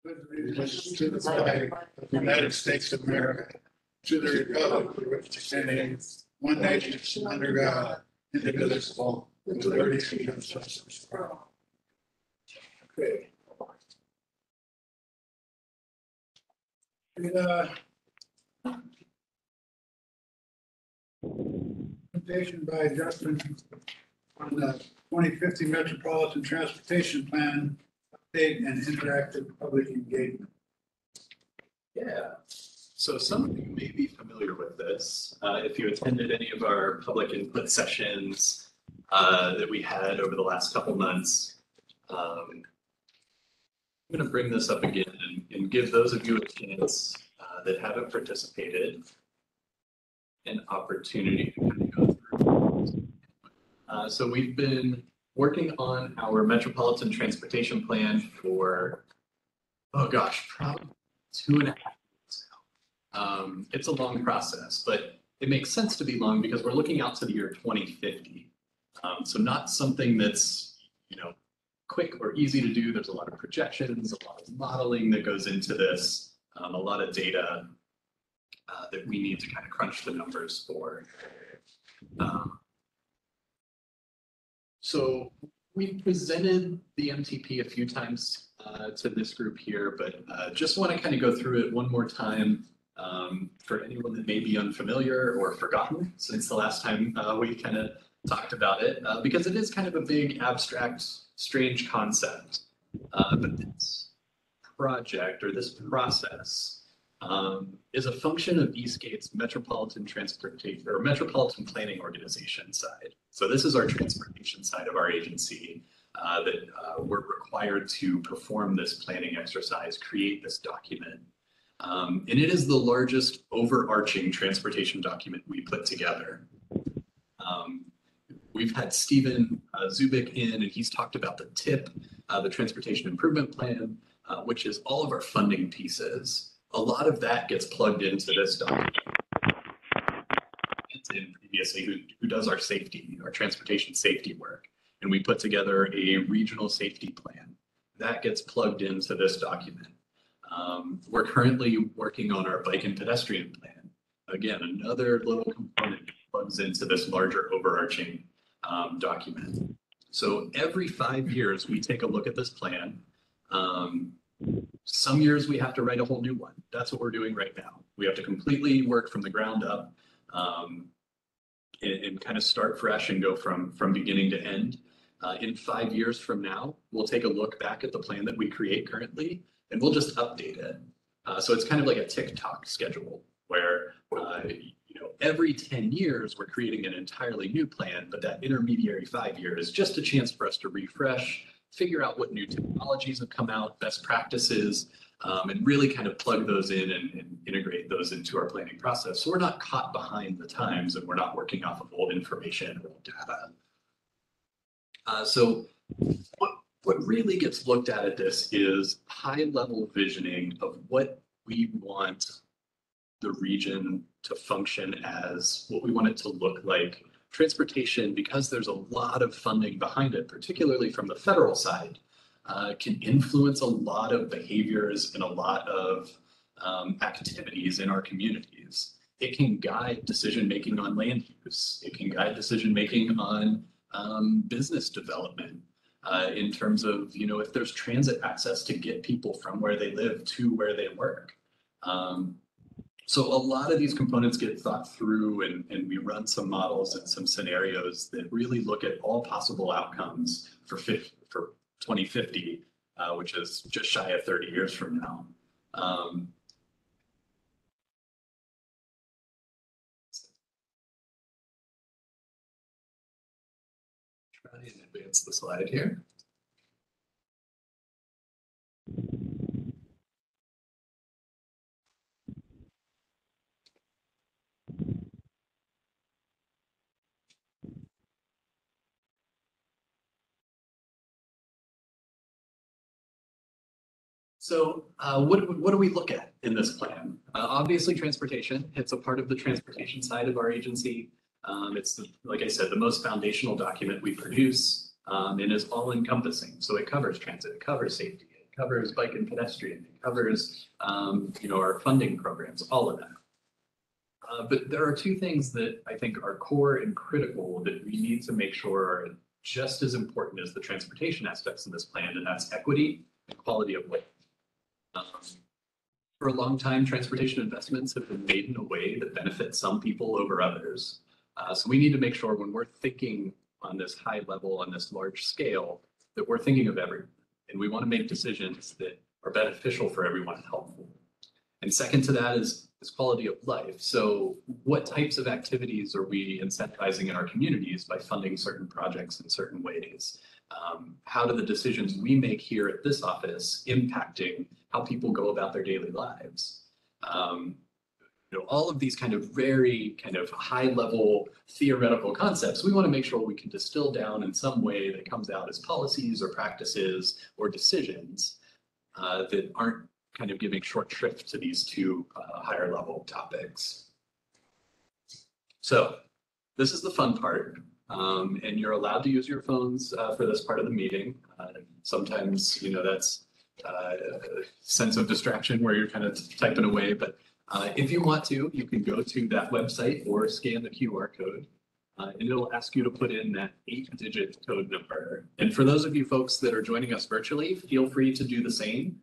allegiance to the flag of the United States of America, to the republic for which it stands, one nation under God, indivisible, with liberty and justice for all. Okay. Presentation by Justin on the 2050 Metropolitan Transportation Plan update and interactive public engagement. Yeah, so some of you may be familiar with this. If you attended any of our public input sessions that we had over the last couple months, I'm going to bring this up again and give those of you a chance that haven't participated an opportunity to kind of go through. So we've been working on our Metropolitan Transportation Plan for, oh gosh, probably 2.5 years now. It's a long process, but it makes sense to be long because we're looking out to the year 2050. So not something that's, quick or easy to do. There's a lot of projections, a lot of modeling that goes into this, a lot of data that we need to kind of crunch the numbers for. So we've presented the MTP a few times to this group here, but just want to kind of go through it one more time for anyone that may be unfamiliar or forgotten since the last time we kind of talked about it, because it is kind of a big, abstract, strange concept. But this project or this process is a function of Eastgate's Metropolitan Transportation or Metropolitan Planning Organization side. So this is our transportation side of our agency that we're required to perform this planning exercise, create this document. And it is the largest overarching transportation document we put together. We've had Stephen Zubik in, and he's talked about the TIP, the Transportation Improvement Plan, which is all of our funding pieces. A lot of that gets plugged into this document. And previously, who does our safety, our transportation safety work. And we put together a regional safety plan. That gets plugged into this document. We're currently working on our bike and pedestrian plan. Again, another little component that plugs into this larger overarching document. So every 5 years, we take a look at this plan. Some years we have to write a whole new one. That's what we're doing right now. We have to completely work from the ground up and kind of start fresh and go from beginning to end. In 5 years from now, we'll take a look back at the plan that we create currently, and we'll just update it. So it's kind of like a tick-tock schedule where every 10 years, we're creating an entirely new plan, but that intermediary 5 years is just a chance for us to refresh, figure out what new technologies have come out, best practices, and really kind of plug those in and integrate those into our planning process. So we're not caught behind the times and we're not working off of old information or old data. So what really gets looked at this is high-level visioning of what we want the region to function as, what we want it to look like. Transportation, because there's a lot of funding behind it, particularly from the federal side, can influence a lot of behaviors and a lot of activities in our communities. It can guide decision-making on land use. It can guide decision-making on business development in terms of, if there's transit access to get people from where they live to where they work. So a lot of these components get thought through and we run some models and some scenarios that really look at all possible outcomes for 2050, which is just shy of 30 years from now. Try and advance the slide here. So what do we look at in this plan? Obviously, transportation. It's a part of the transportation side of our agency. It's, like I said, the most foundational document we produce and is all-encompassing. So it covers transit, it covers safety, it covers bike and pedestrian, it covers, our funding programs, all of that. But there are two things that I think are core and critical that we need to make sure are just as important as the transportation aspects of this plan, and that's equity and quality of life. For a long time, transportation investments have been made in a way that benefits some people over others. So we need to make sure when we're thinking on this high level, on this large scale, that we're thinking of everyone. And we want to make decisions that are beneficial for everyone and helpful. And second to that is quality of life. So what types of activities are we incentivizing in our communities by funding certain projects in certain ways? How do the decisions we make here at this office impacting how people go about their daily lives? All of these kind of very kind of high level theoretical concepts, we want to make sure we can distill down in some way that comes out as policies or practices or decisions that aren't kind of giving short shrift to these two higher level topics. So this is the fun part. And you're allowed to use your phones for this part of the meeting. Sometimes, that's a sense of distraction where you're kind of typing away, but if you want to, you can go to that website or scan the QR code, and it'll ask you to put in that 8-digit code number. And for those of you folks that are joining us virtually, feel free to do the same.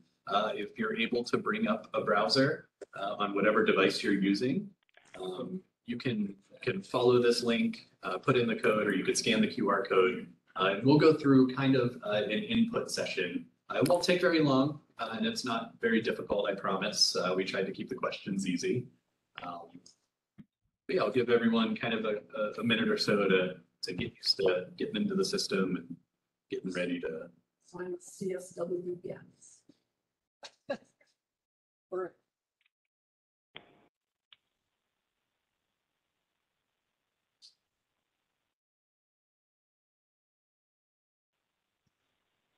If you're able to bring up a browser on whatever device you're using, you can follow this link, put in the code, or you could scan the QR code. And we'll go through kind of an input session. It won't take very long, and it's not very difficult, I promise. We tried to keep the questions easy. But yeah, I'll give everyone kind of a minute or so to get used to getting into the system and getting ready to. Sign CSW gas. Or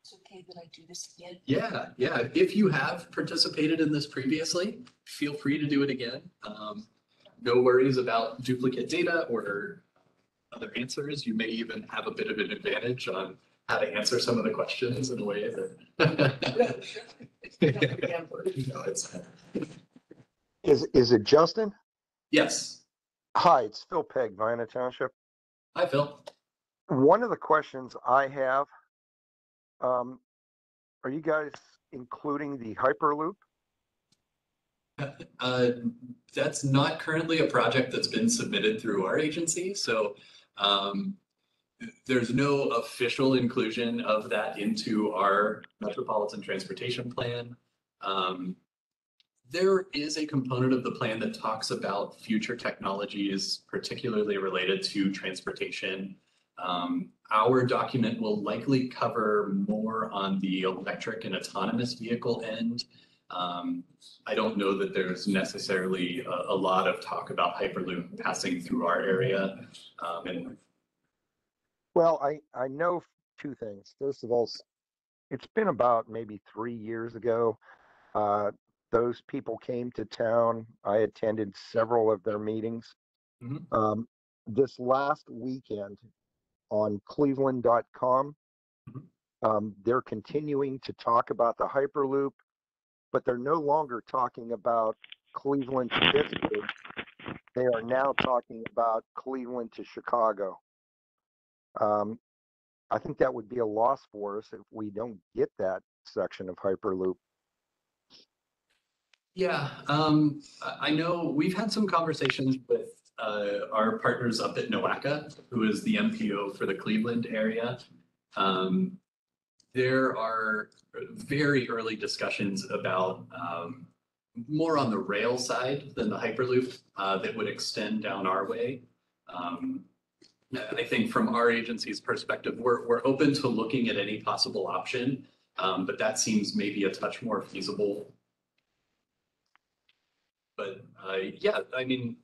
it's okay that I do this again. Yeah. If you have participated in this previously, feel free to do it again. No worries about duplicate data or other answers. You may even have a bit of an advantage on how to answer some of the questions in a way that. Is it Justin? Yes. Hi, it's Phil Pegg, Vienna Township. Hi, Phil. One of the questions I have, are you guys including the Hyperloop? That's not currently a project that's been submitted through our agency. So there's no official inclusion of that into our Metropolitan Transportation Plan. There is a component of the plan that talks about future technologies, particularly related to transportation. Our document will likely cover more on the electric and autonomous vehicle end. I don't know that there's necessarily a lot of talk about Hyperloop passing through our area. Well, I know two things. First of all, it's been about maybe 3 years ago. Those people came to town. I attended several of their meetings. Mhm. This last weekend on cleveland.com, they're continuing to talk about the Hyperloop, but they're no longer talking about Cleveland to Pittsburgh. They are now talking about Cleveland to Chicago. I think that would be a loss for us if we don't get that section of Hyperloop. Yeah, I know we've had some conversations with our partners up at NOACA, who is the MPO for the Cleveland area. There are very early discussions about more on the rail side than the Hyperloop that would extend down our way. I think from our agency's perspective, we're open to looking at any possible option, but that seems maybe a touch more feasible. But yeah, I mean,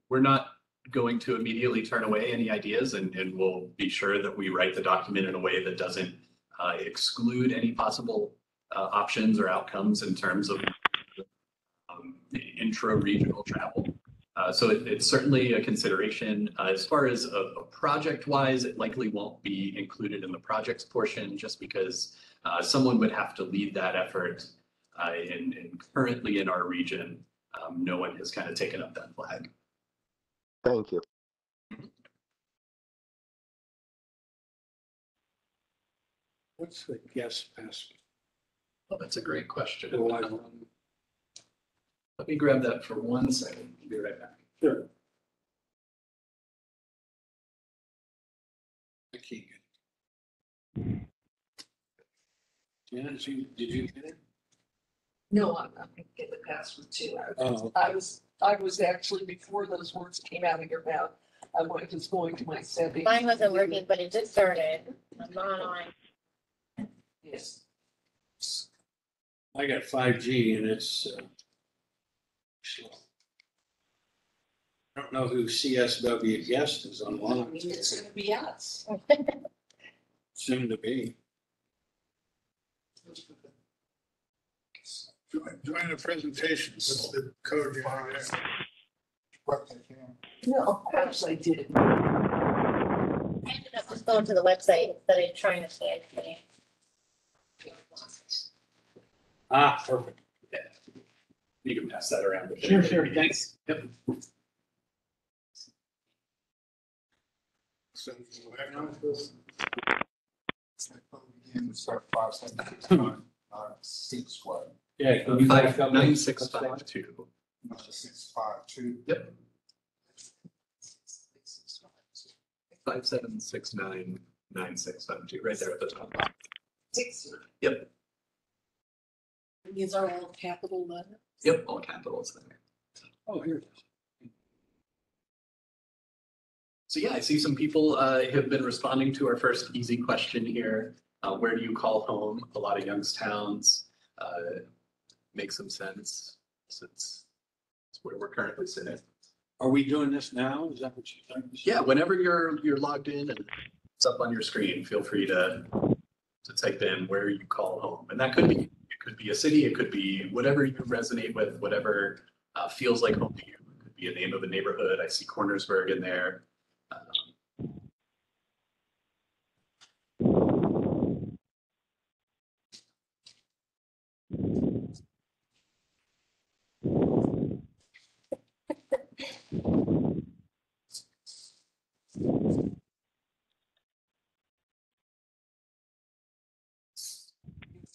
we're not going to immediately turn away any ideas, and we'll be sure that we write the document in a way that doesn't exclude any possible options or outcomes in terms of intra-regional travel. So it's certainly a consideration. As far as a project wise, it likely won't be included in the projects portion just because someone would have to lead that effort. And currently in our region, no one has kind of taken up that flag. Thank you. What's the guest pass? Well, that's a great question. Let Let me grab that for 1 second. I'll be right back. Sure. I can't get it. Janet, did you get it? No, I'm not gonna get the password too. Oh. I was actually, before those words came out of your mouth, I was going to my settings. Mine wasn't working, but it just started. I'm not on. Yes. I got 5G and it's slow. I don't know who CSW guest is I online. mean, it's gonna be us. Soon to be. Join the presentation. What's the code you want to? What they can. No, of course I did. I ended up just going to the website instead of trying to scan it. Ah, perfect. Yeah. You can pass that around. Sure, thanks. Yep. So, Start 576 6 square. yeah. can you back up? 9652. 652. Yep. 57699672, right there at the top. Yep. These are all capital letters. Yep, all capitals there. Oh, here it is. So yeah, I see some people have been responding to our first easy question here. Where do you call home? A lot of Youngstowns make some sense since it's where we're currently sitting. Are we doing this now? Is that what you're saying? Yeah, whenever you're logged in and it's up on your screen, feel free to type in where you call home, and that could be a city, it could be whatever you resonate with, whatever feels like home to you. It could be a name of a neighborhood. I see Cornersburg in there.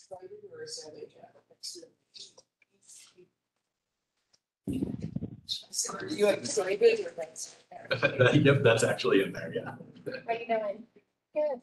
Excited or is that a? Are you excited or that's? Yep, that's actually in there. Yeah. How you doing? Good.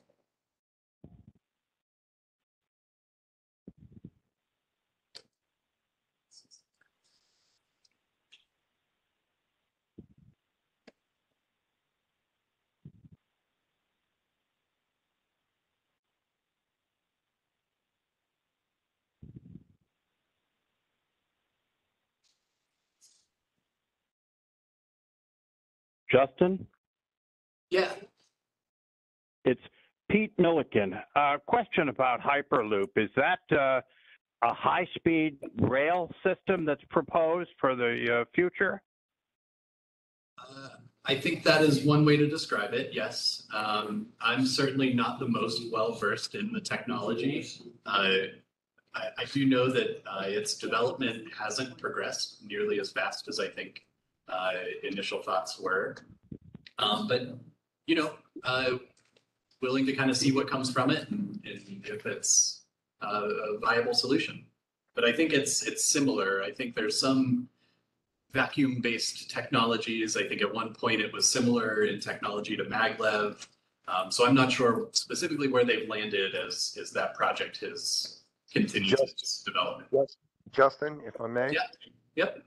Justin, Yeah. it's Pete Milliken. Question about Hyperloop. Is that a high-speed rail system that's proposed for the future? I think that is one way to describe it. Yes. I'm certainly not the most well versed in the technology. I do know that its development hasn't progressed nearly as fast as I think initial thoughts were. But you know, willing to kind of see what comes from it and if it's a viable solution. But I think it's similar. I think there's some vacuum-based technologies. I think at one point it was similar in technology to maglev. So I'm not sure specifically where they've landed as that project has continued its development. Yes, Justin, if I may. Yeah. Yep.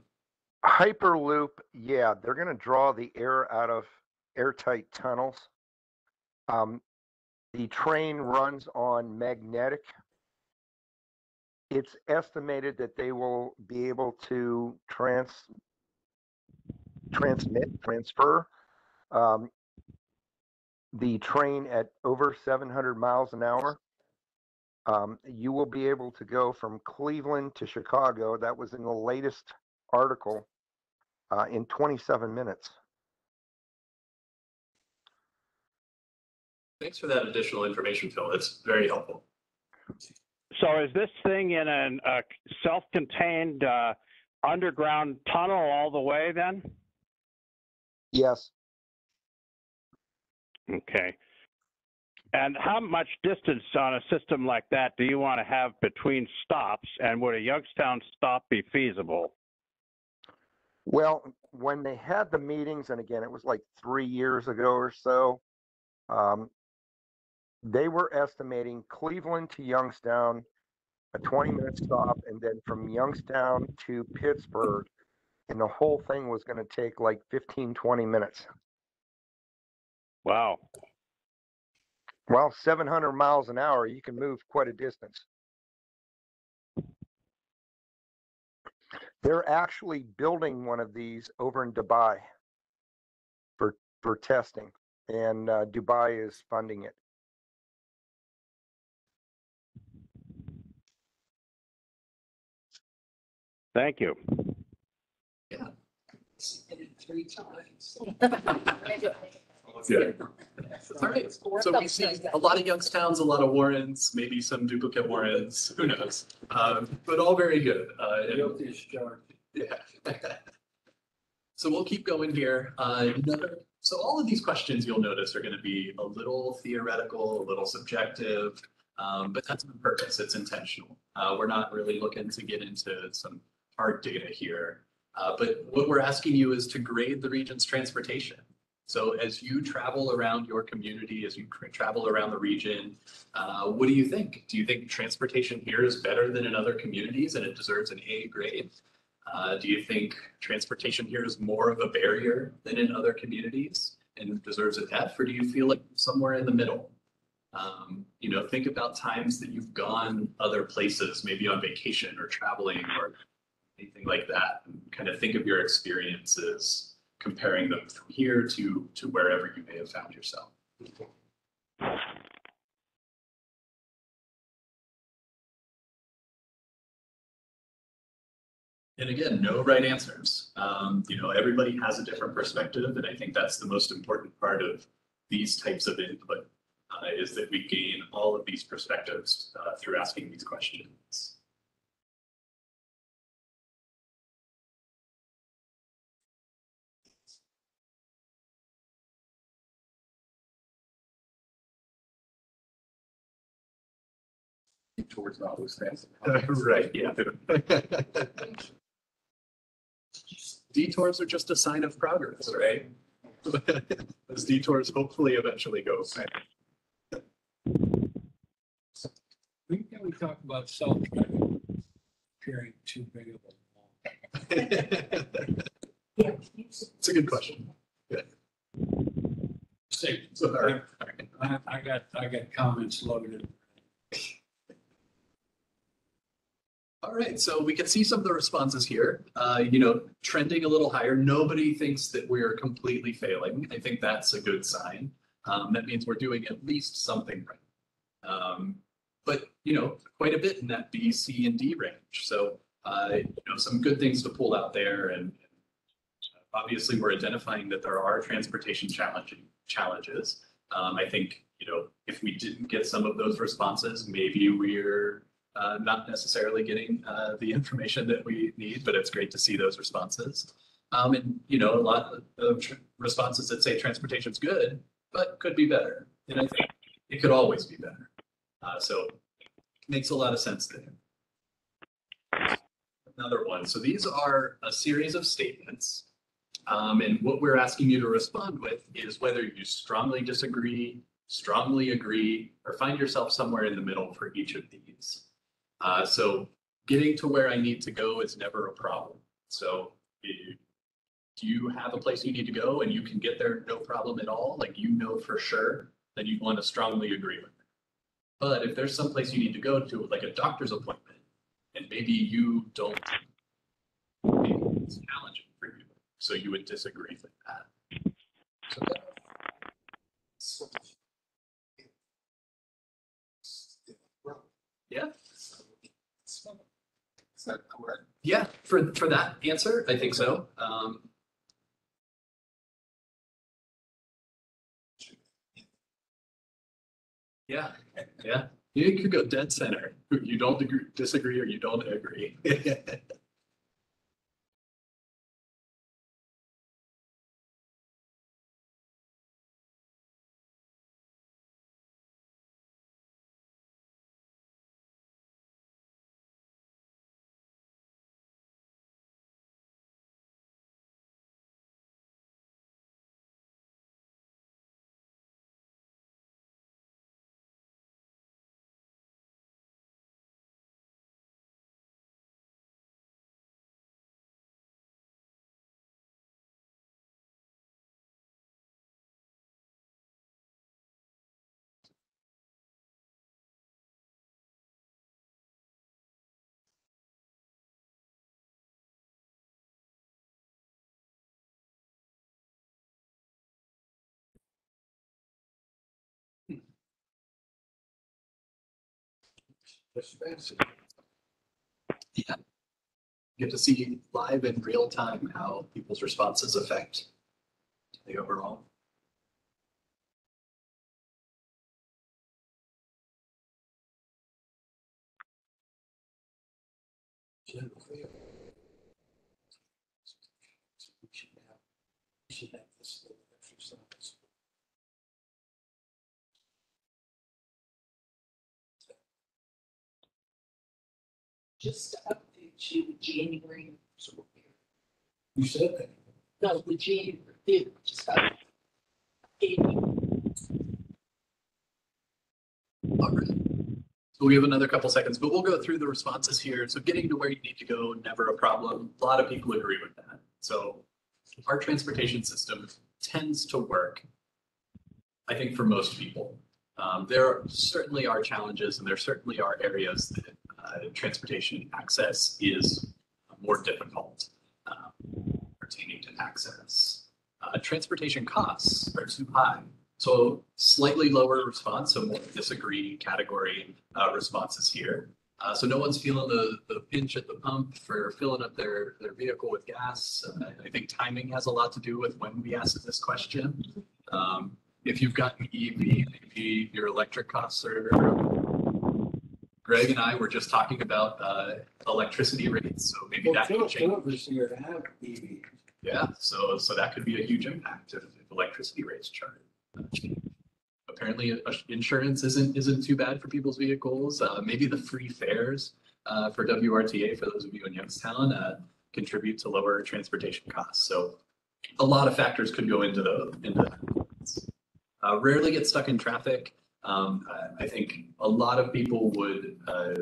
Hyperloop, yeah, they're going to draw the air out of airtight tunnels. The train runs on magnetic. It's estimated that they will be able to transfer the train at over 700 miles an hour. You will be able to go from Cleveland to Chicago. That was in the latest article in 27 minutes. Thanks for that additional information, Phil. It's very helpful. So is this thing in a self-contained underground tunnel all the way then? Yes. Okay. And how much distance on a system like that do you want to have between stops, and would a Youngstown stop be feasible? Well, when they had the meetings, and again, it was like 3 years ago or so, they were estimating Cleveland to Youngstown, a 20-minute stop, and then from Youngstown to Pittsburgh, and the whole thing was going to take like 15, 20 minutes. Wow. Well, 700 miles an hour, you can move quite a distance. They're actually building one of these over in Dubai for testing, and Dubai is funding it. Thank you. Yeah. Hit it 3 times. Yeah. All right. So we see a lot of Youngstowns, a lot of Warrens, maybe some duplicate Warrens, who knows? But all very good. Yeah. So we'll keep going here. So all of these questions you'll notice are going to be a little theoretical, a little subjective, but that's on purpose. It's intentional. We're not really looking to get into some hard data here. But what we're asking you is to grade the region's transportation. So as you travel around your community, as you travel around the region, what do you think? Do you think transportation here is better than in other communities and it deserves an A grade? Do you think transportation here is more of a barrier than in other communities and deserves an F, or do you feel like somewhere in the middle? You know, think about times that you've gone other places, maybe on vacation or traveling or anything like that. And kind of think of your experiences, comparing them from here to wherever you may have found yourself. And again, no right answers. You know, everybody has a different perspective, and I think that's the most important part of these types of input, is that we gain all of these perspectives through asking these questions. Towards all those things. Right, yeah. Detours are just a sign of progress, right? Those detours hopefully eventually go away. We talk about self-driving appearing too big of a wall. It's a good question. Yeah. See, So, all right. I got comments loaded. All right, so we can see some of the responses here, you know, trending a little higher. Nobody thinks that we're completely failing. I think that's a good sign. That means we're doing at least something right. But, you know, quite a bit in that B, C, and D range. So, you know, some good things to pull out there. And obviously, we're identifying that there are transportation challenges. I think, you know, if we didn't get some of those responses, maybe we're not necessarily getting the information that we need, but it's great to see those responses. And, you know, a lot of responses that say transportation's good, but could be better. And I think it could always be better. So it makes a lot of sense there. Another one. So these are a series of statements. And what we're asking you to respond with is whether you strongly disagree, strongly agree, or find yourself somewhere in the middle for each of these. So getting to where I need to go is never a problem. So do you have a place you need to go and you can get there no problem at all? Like, you know for sure, then you want to strongly agree with it. But if there's some place you need to go to, like a doctor's appointment, and maybe you don't, maybe it's challenging for you, so you would disagree with that. So, yeah. Is that correct? Yeah, for that answer, I think so. Yeah, yeah. You could go dead center. You don't disagree or you don't agree. Yeah. Get to see live in real time how people's responses affect the overall. Just to update you, the January. You said that. No, the January, did just update you. All right. So we have another couple seconds, but we'll go through the responses here. So getting to where you need to go, never a problem. A lot of people agree with that. So our transportation system tends to work, I think, for most people. There certainly are challenges and there certainly are areas that transportation access is more difficult pertaining to access. Transportation costs are too high. So slightly lower response, so more disagree category responses here. So no one's feeling the pinch at the pump for filling up their vehicle with gas. I think timing has a lot to do with when we ask this question. If you've got an EV, maybe your electric costs are. Greg and I were just talking about electricity rates, so maybe that could change. Here to have EV. Yeah, so that could be a huge impact if electricity rates change. Apparently, insurance isn't too bad for people's vehicles. Maybe the free fares for WRTA, for those of you in Youngstown, contribute to lower transportation costs. So a lot of factors could go into that. Rarely get stuck in traffic. I think a lot of people would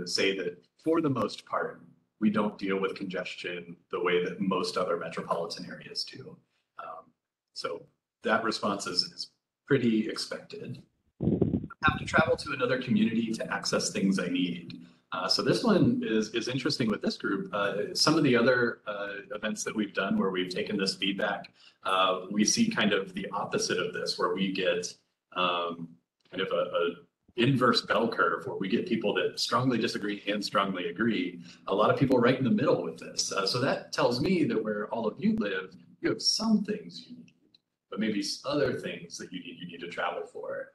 say that for the most part, we don't deal with congestion the way that most other metropolitan areas do. So that response is pretty expected. I have to travel to another community to access things I need. So this one is interesting with this group. Some of the other events that we've done where we've taken this feedback, we see kind of the opposite of this, where we get kind of a inverse bell curve where we get people that strongly disagree and strongly agree. A lot of people right in the middle with this. So that tells me that where all of you live, you have some things you need, but maybe other things that you need to travel for.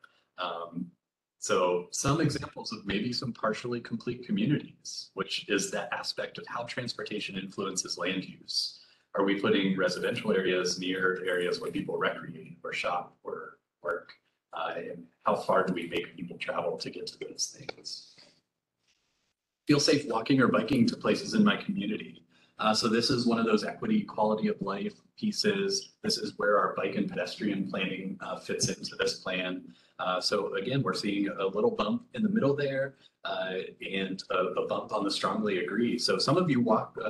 So some examples of maybe some partially complete communities, which is that aspect of how transportation influences land use. Are we putting residential areas near areas where people recreate or shop or work? And how far do we make people travel to get to those things? Feel safe walking or biking to places in my community. So this is one of those equity quality of life pieces. This is where our bike and pedestrian planning fits into this plan. So again, we're seeing a little bump in the middle there and a bump on the strongly agree. So some of you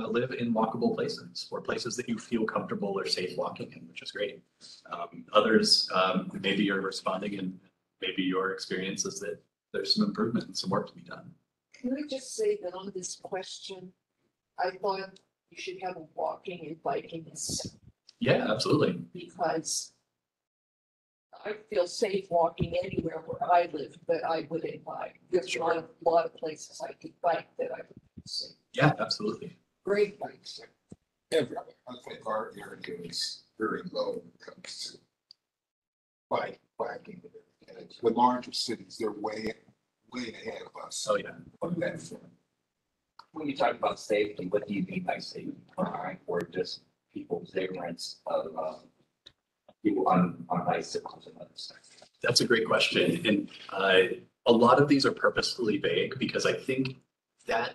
live in walkable places or places that you feel comfortable or safe walking in, which is great. Others, maybe you're responding and maybe your experience is that there's some improvement and some work to be done. Can I just say that on this question, I thought you should have a walking and biking Yeah, absolutely. because I feel safe walking anywhere where I live, but I wouldn't bike. There's a lot of places I could bike that I would see. Yeah, absolutely. Great bikes. Everywhere. I think our area is very low when it comes to biking. The larger cities, they're way ahead of us. Oh, yeah. On that front. When you talk about safety, what do you mean by safety? Or just people's ignorance of, people on bicycles and other stuff? That's a great question. And a lot of these are purposefully vague because I think that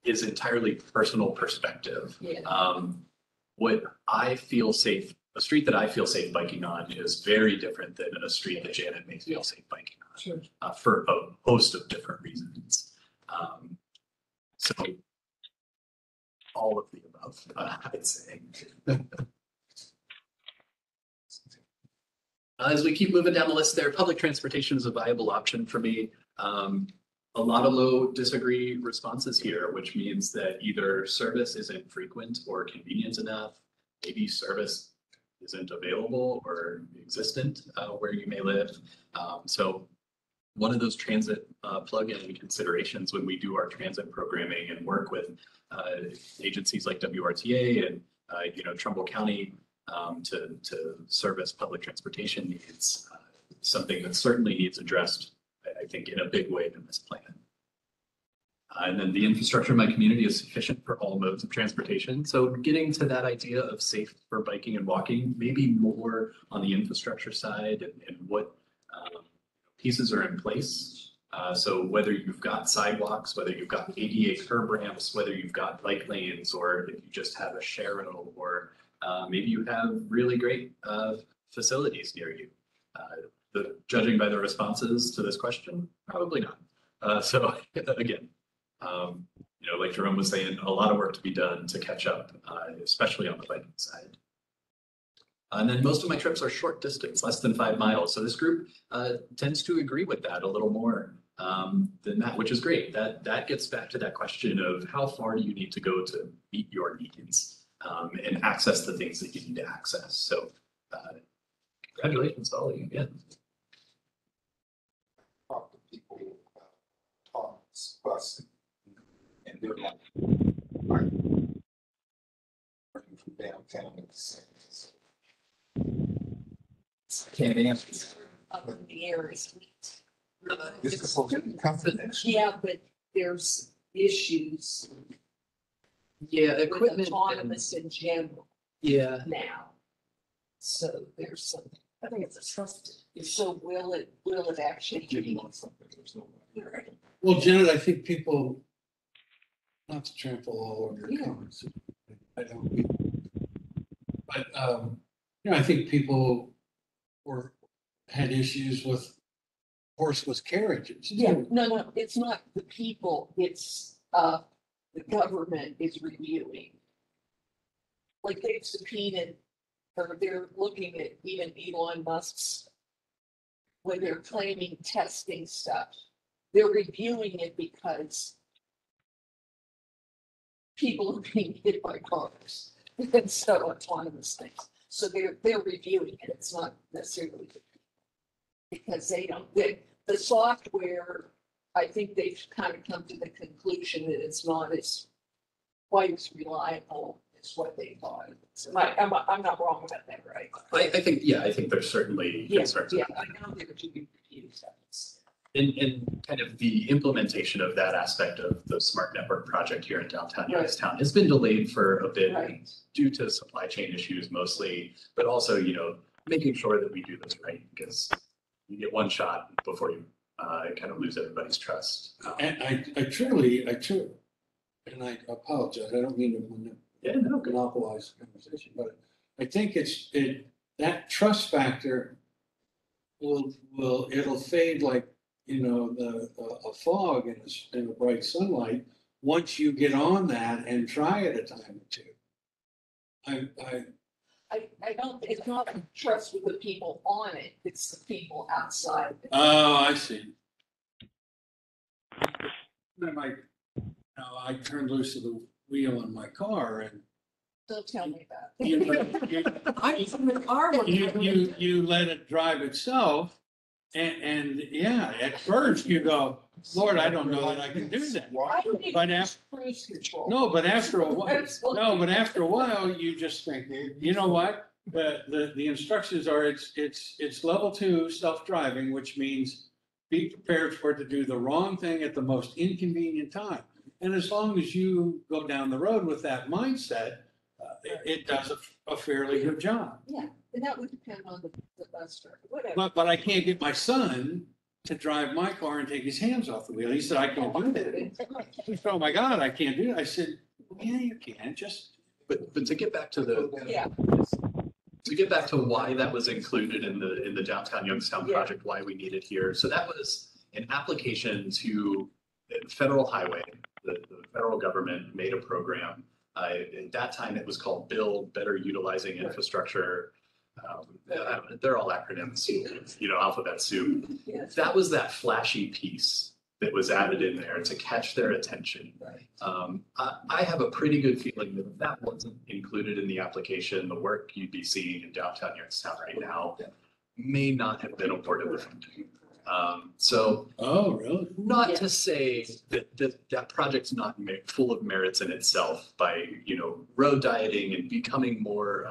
is entirely personal perspective. Yeah. What I feel safe, a street that I feel safe biking on is very different than a street that Janet may feel safe biking on. Sure. For a host of different reasons. So all of the above, I'd say. As we keep moving down the list there, public transportation is a viable option for me. A lot of low disagree responses here, which means that either service isn't frequent or convenient enough. Maybe service isn't available or existent where you may live. So one of those transit plug-in considerations when we do our transit programming and work with agencies like WRTA and Trumbull County to service public transportation needs, something that certainly needs addressed, I think, in a big way in this plan. And then the infrastructure in my community is sufficient for all modes of transportation. So getting to that idea of safe for biking and walking, maybe more on the infrastructure side and what pieces are in place. So whether you've got sidewalks, whether you've got ADA curb ramps, whether you've got bike lanes, or if you just have a Shero, or maybe you have really great facilities near you. Judging by the responses to this question, probably not. So again, like Jerome was saying, a lot of work to be done to catch up, especially on the biking side. And then most of my trips are short distance, less than 5 miles. So this group tends to agree with that a little more than that, which is great. That gets back to that question of how far do you need to go to meet your needs and access the things that you need to access. So congratulations to all of you again. Talk to people about busing, and they're like, running from downtown at the same. Can't answer. Up in the air is sweet. This is supposed to be coming next year. Yeah, but there's issues Yeah, with autonomous in general Yeah. now. So there's some, I think it's a trust. so will it actually be? Well, Janet, I think people, not to trample all over your Yeah. comments. I don't. But, I think people had issues with horseless carriages. Yeah, too. no, it's not the people, it's, the government is reviewing. Like they've subpoenaed, or they're looking at even Elon Musk's, when they're claiming testing stuff, they're reviewing it because people are being hit by cars and so autonomous things. So they're reviewing it. It's not necessarily because they don't, the software, I think they've kind of come to the conclusion that it's not as quite as reliable as what they thought. So I'm not wrong about that, right? I think there's certainly Yeah, concerns. yeah, I know they're doing reviews. And kind of the implementation of that aspect of the smart network project here in downtown Right. Youngstown has been delayed for a bit Right. due to supply chain issues mostly, but also, making sure that we do this right, because you get one shot before you kind of lose everybody's trust. And I truly, and I apologize, I don't mean to monopolize the conversation, but I think that trust factor it'll fade like, a fog in a bright sunlight, once you get on that and try it a time or two. I don't, it's not trust with the people on it, it's the people outside. of it. Oh, I see. I turned loose of the wheel in my car and Don't tell me about you, it. I'm in the car. you let it drive itself. And yeah, at first you go, Lord, I don't know that I can do that. I don't need But after, cruise control. no, but after a while, you just think, you know what? The instructions are, it's level 2 self-driving, which means be prepared for it to do the wrong thing at the most inconvenient time. And as long as you go down the road with that mindset, it does a fairly good job. Yeah, and that would depend on the bus driver, whatever. But I can't get my son to drive my car and take his hands off the wheel. He said, I can't do that. He said, oh my God, I can't do it. I said, yeah, you can, just. But to get back to the, Yeah. to get back to why that was included in the downtown Youngstown Yeah. project, why we need it here. So that was an application to the federal highway. The federal government made a program. At that time, it was called Build Better Utilizing Infrastructure. They're all acronyms, alphabet soup. Yes. That was that flashy piece that was added in there to catch their attention. I have a pretty good feeling that if that wasn't included in the application, the work you'd be seeing in downtown Youngstown right now may not have been awarded the funding. So, Oh, really? not to say that project's not full of merits in itself by, road dieting and becoming more,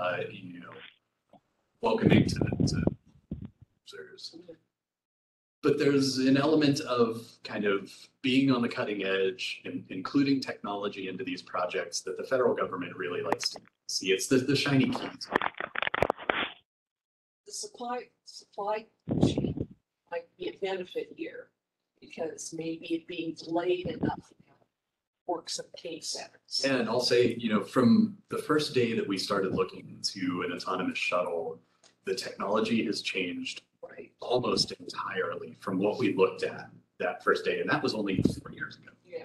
welcoming to users. But there's an element of kind of being on the cutting edge and including technology into these projects that the federal government really likes to see. It's the shiny keys. The supply chain might be a benefit here because maybe it being delayed enough works in case efforts. And I'll say, from the first day that we started looking into an autonomous shuttle, the technology has changed almost entirely from what we looked at that first day. And that was only 4 years ago. Yeah.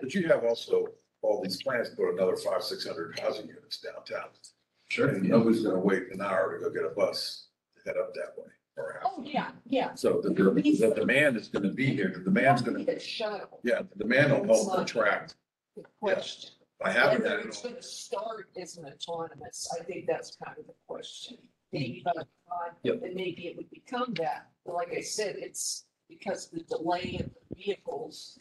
But you have also all these plans to put another 500-600 housing units downtown. Sure. And nobody's gonna wait an hour to go get a bus to head up that way. Oh, yeah. So the demand is gonna be here. The demand's gonna, The shuttle. yeah, the demand will help attract. The question. I haven't Whether had it's it. gonna start as an autonomous, I think that's kind of the question. Maybe by the time, Yep. and maybe it would become that, but like I said, it's because of the delay of the vehicles,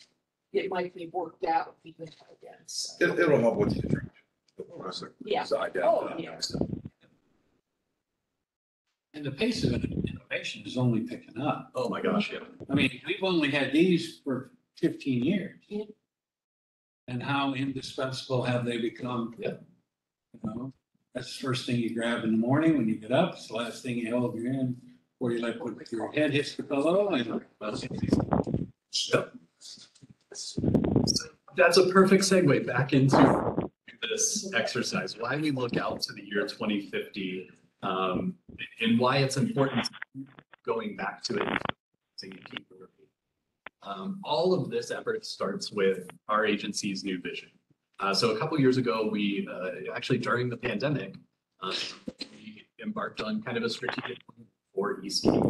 it might be worked out even by then, so. It'll help with the attraction. Yeah. Side Oh, downtown. yeah. And the pace of innovation is only picking up. Oh my gosh, yeah. I mean, we've only had these for 15 years. Yeah. And how indispensable have they become? Yeah. That's the first thing you grab in the morning when you get up. It's the last thing you hold in your hand before you let your head hits the pillow. And So that's a perfect segue back into this exercise, why we look out to the year 2050, and why it's important going back to it. All of this effort starts with our agency's new vision. So a couple years ago, we actually during the pandemic, we embarked on kind of a strategic plan for Eastgate.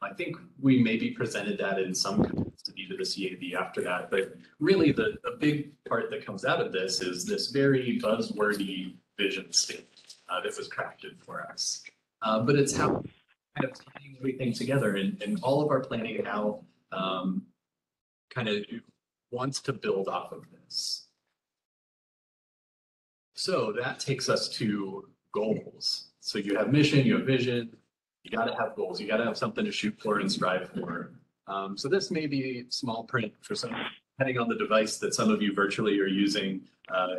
I think we maybe presented that in some capacity to the CAB after that, but really the big part that comes out of this is this very buzzwordy vision statement that was crafted for us. But it's how kind of tying everything together, and all of our planning now kind of wants to build off of this. So that takes us to goals. So you have mission, you have vision, you got to have goals, you got to have something to shoot for and strive for. So this may be small print for some, depending on the device that some of you virtually are using,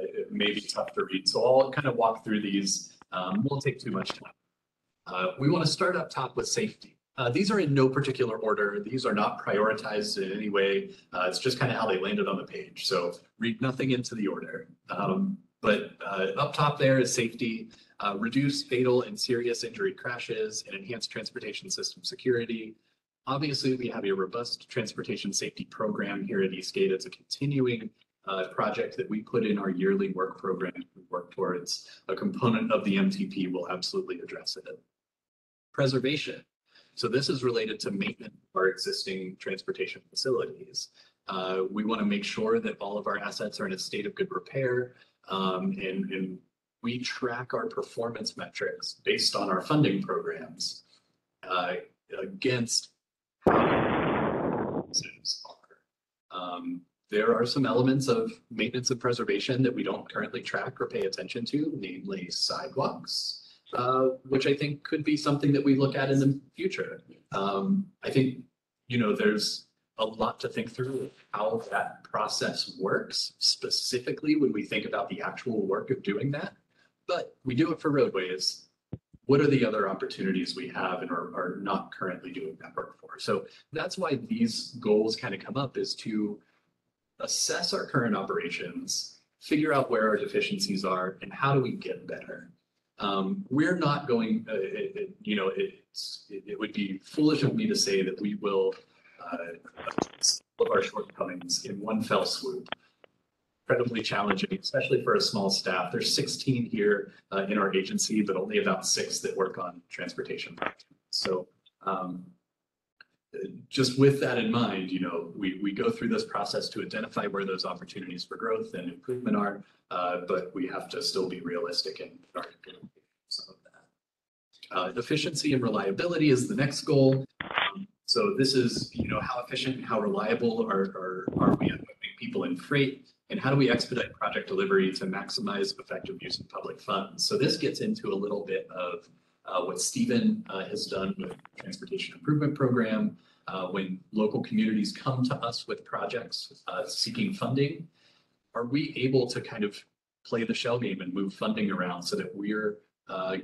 it may be tough to read. So I'll kind of walk through these. Won't take too much time. We want to start up top with safety. These are in no particular order. These are not prioritized in any way. It's just kind of how they landed on the page. So read nothing into the order. But up top there is safety, reduce fatal and serious injury crashes, and enhance transportation system security. Obviously, we have a robust transportation safety program here at Eastgate. It's a continuing project that we put in our yearly work program we work towards. A component of the MTP will absolutely address it. Preservation. So this is related to maintenance of our existing transportation facilities. We want to make sure that all of our assets are in a state of good repair, and we track our performance metrics based on our funding programs against how are. there are some elements of maintenance and preservation that we don't currently track or pay attention to, namely sidewalks, which I think could be something that we look at in the future. I think, there's a lot to think through how that process works, specifically when we think about the actual work of doing that. But we do it for roadways. What are the other opportunities we have and are not currently doing that work for? So that's why these goals kind of come up, is to assess our current operations, figure out where our deficiencies are, and how do we get better. We're not going, it would be foolish of me to say that we will of our shortcomings in one fell swoop. Incredibly challenging, especially for a small staff. There's 16 here in our agency, but only about 6 that work on transportation. So just with that in mind, we go through this process to identify where those opportunities for growth and improvement are, but we have to still be realistic and start implementing some of that. Efficiency and reliability is the next goal. So this is, how efficient and how reliable are we at moving people in freight, and how do we expedite project delivery to maximize effective use of public funds? So this gets into a little bit of what Stephen has done with Transportation Improvement Program. When local communities come to us with projects seeking funding, are we able to kind of play the shell game and move funding around so that we're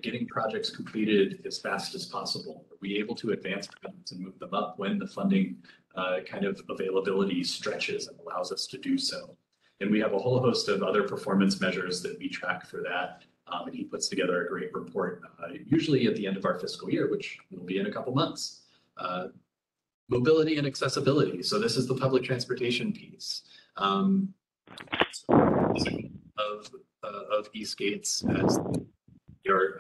getting projects completed as fast as possible? Are we able to advance payments and move them up when the funding kind of availability stretches and allows us to do so? And we have a whole host of other performance measures that we track for that. And he puts together a great report, usually at the end of our fiscal year, which will be in a couple months. Mobility and accessibility. So this is the public transportation piece of Eastgate's, as we are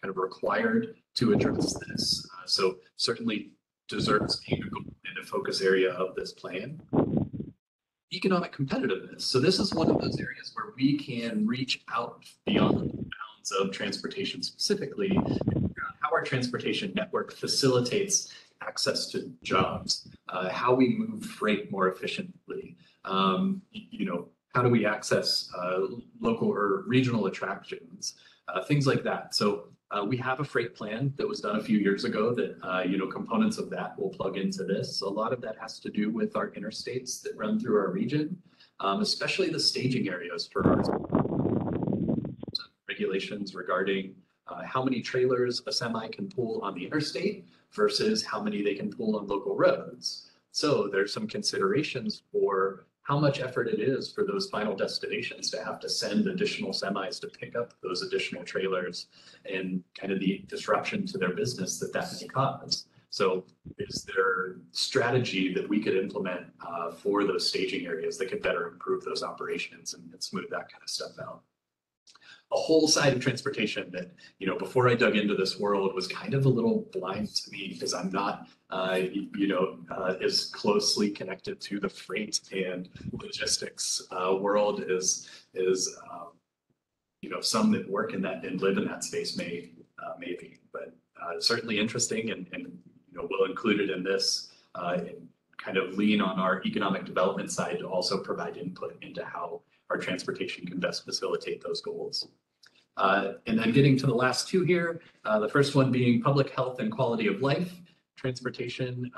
kind of required to address this. So certainly deserves being a goal and a focus area of this plan. Economic competitiveness. So this is one of those areas where we can reach out beyond the bounds of transportation specifically, how our transportation network facilitates access to jobs, how we move freight more efficiently, how do we access local or regional attractions, things like that. So we have a freight plan that was done a few years ago that, components of that will plug into this. A lot of that has to do with our interstates that run through our region, especially the staging areas for our regulations regarding how many trailers a semi can pull on the interstate versus how many they can pull on local roads. So there's some considerations for how much effort it is for those final destinations to have to send additional semis to pick up those additional trailers, and kind of the disruption to their business that may cause. So is there strategy that we could implement for those staging areas that could better improve those operations and smooth that kind of stuff out? A whole side of transportation that, before I dug into this world was kind of a little blind to me because I'm not, as closely connected to the freight and logistics world as some that work in that and live in that space may be, but certainly interesting and we'll include it in this and kind of lean on our economic development side to also provide input into how our transportation can best facilitate those goals. And then getting to the last two here, the first one being public health and quality of life. Transportation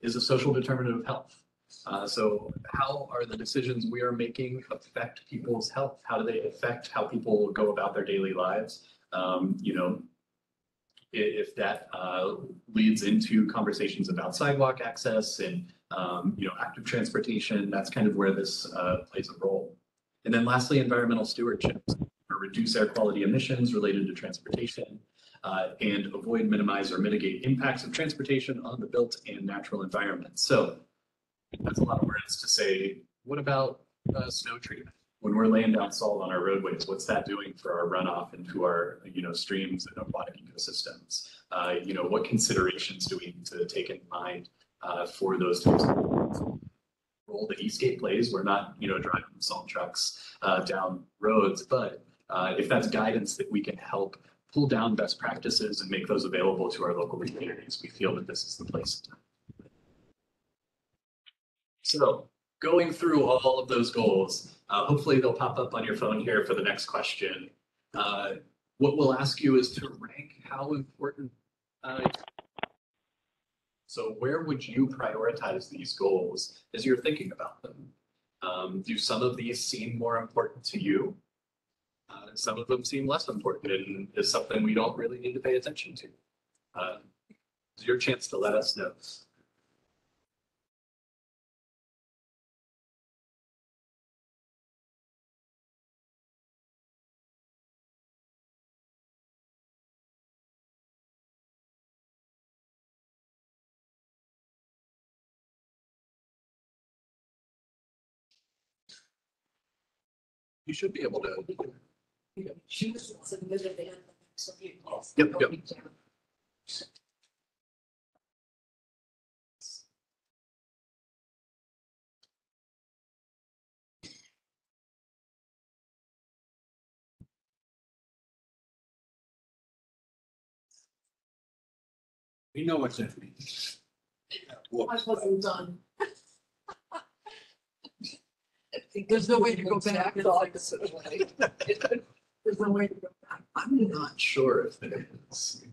is a social determinant of health. So how are the decisions we are making affect people's health? How do they affect how people go about their daily lives? If that leads into conversations about sidewalk access and active transportation, that's kind of where this plays a role. And then lastly, environmental stewardship, or reduce air quality emissions related to transportation, and avoid, minimize, or mitigate impacts of transportation on the built and natural environment. So that's a lot of words to say. What about snow treatment? When we're laying down salt on our roadways, what's that doing for our runoff into our, streams and aquatic ecosystems? What considerations do we need to take in mind for those types of role that Eastgate plays? We're not, driving salt trucks down roads, but if that's guidance that we can help pull down best practices and make those available to our local communities, we feel that this is the place. So going through all of those goals, hopefully they'll pop up on your phone here for the next question. What we'll ask you is to rank how important. So where would you prioritize these goals as you're thinking about them? Do some of these seem more important to you? Some of them seem less important and is something we don't really need to pay attention to. It's your chance to let us know. You should be able to. She was submitted in, so you. Yep, yep. We know what's in me. I wasn't done. There's no way to go back the opposite way. There's no way to go back. I'm not sure if there is.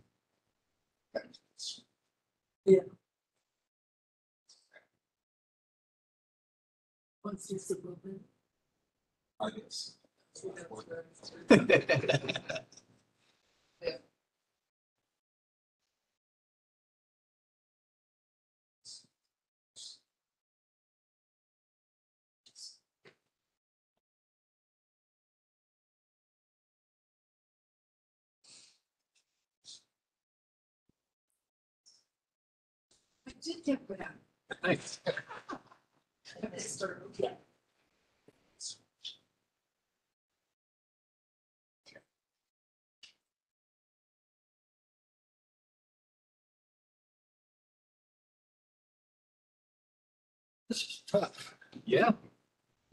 Once you submit it. I guess. I did get back. Thanks. Yeah. This is tough. Yeah.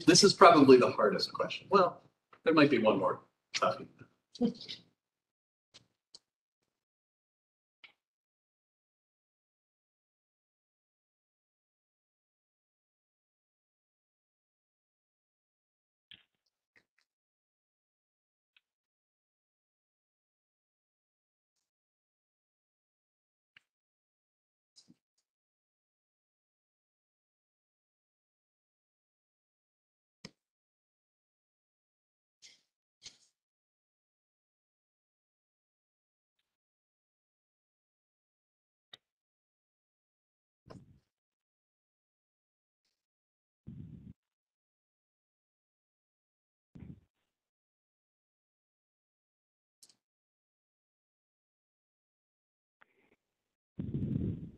This is probably the hardest question. Well, there might be one more tough.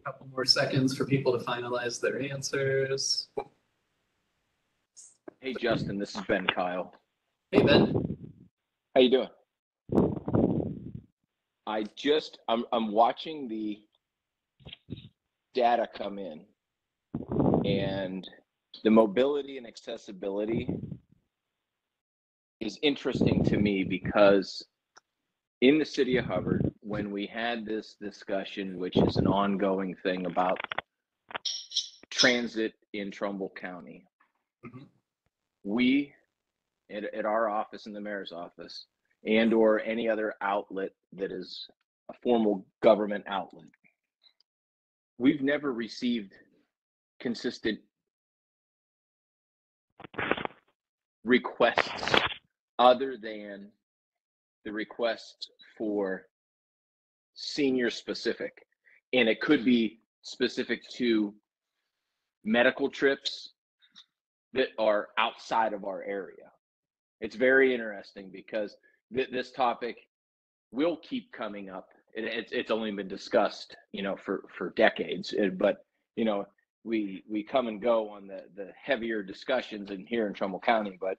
Couple more seconds for people to finalize their answers. Hey, Justin, this is Ben Kyle. Hey, Ben. How you doing? I'm watching the data come in, and the mobility and accessibility is interesting to me because in the city of Hubbard, when we had this discussion, which is an ongoing thing about transit in Trumbull County, we at our office, in the mayor's office, and or any other outlet that is a formal government outlet, we've never received consistent requests other than the requests for senior specific. And it could be specific to medical trips that are outside of our area. It's very interesting because this topic will keep coming up. It's only been discussed, for decades. But we come and go on the heavier discussions here in Trumbull County. But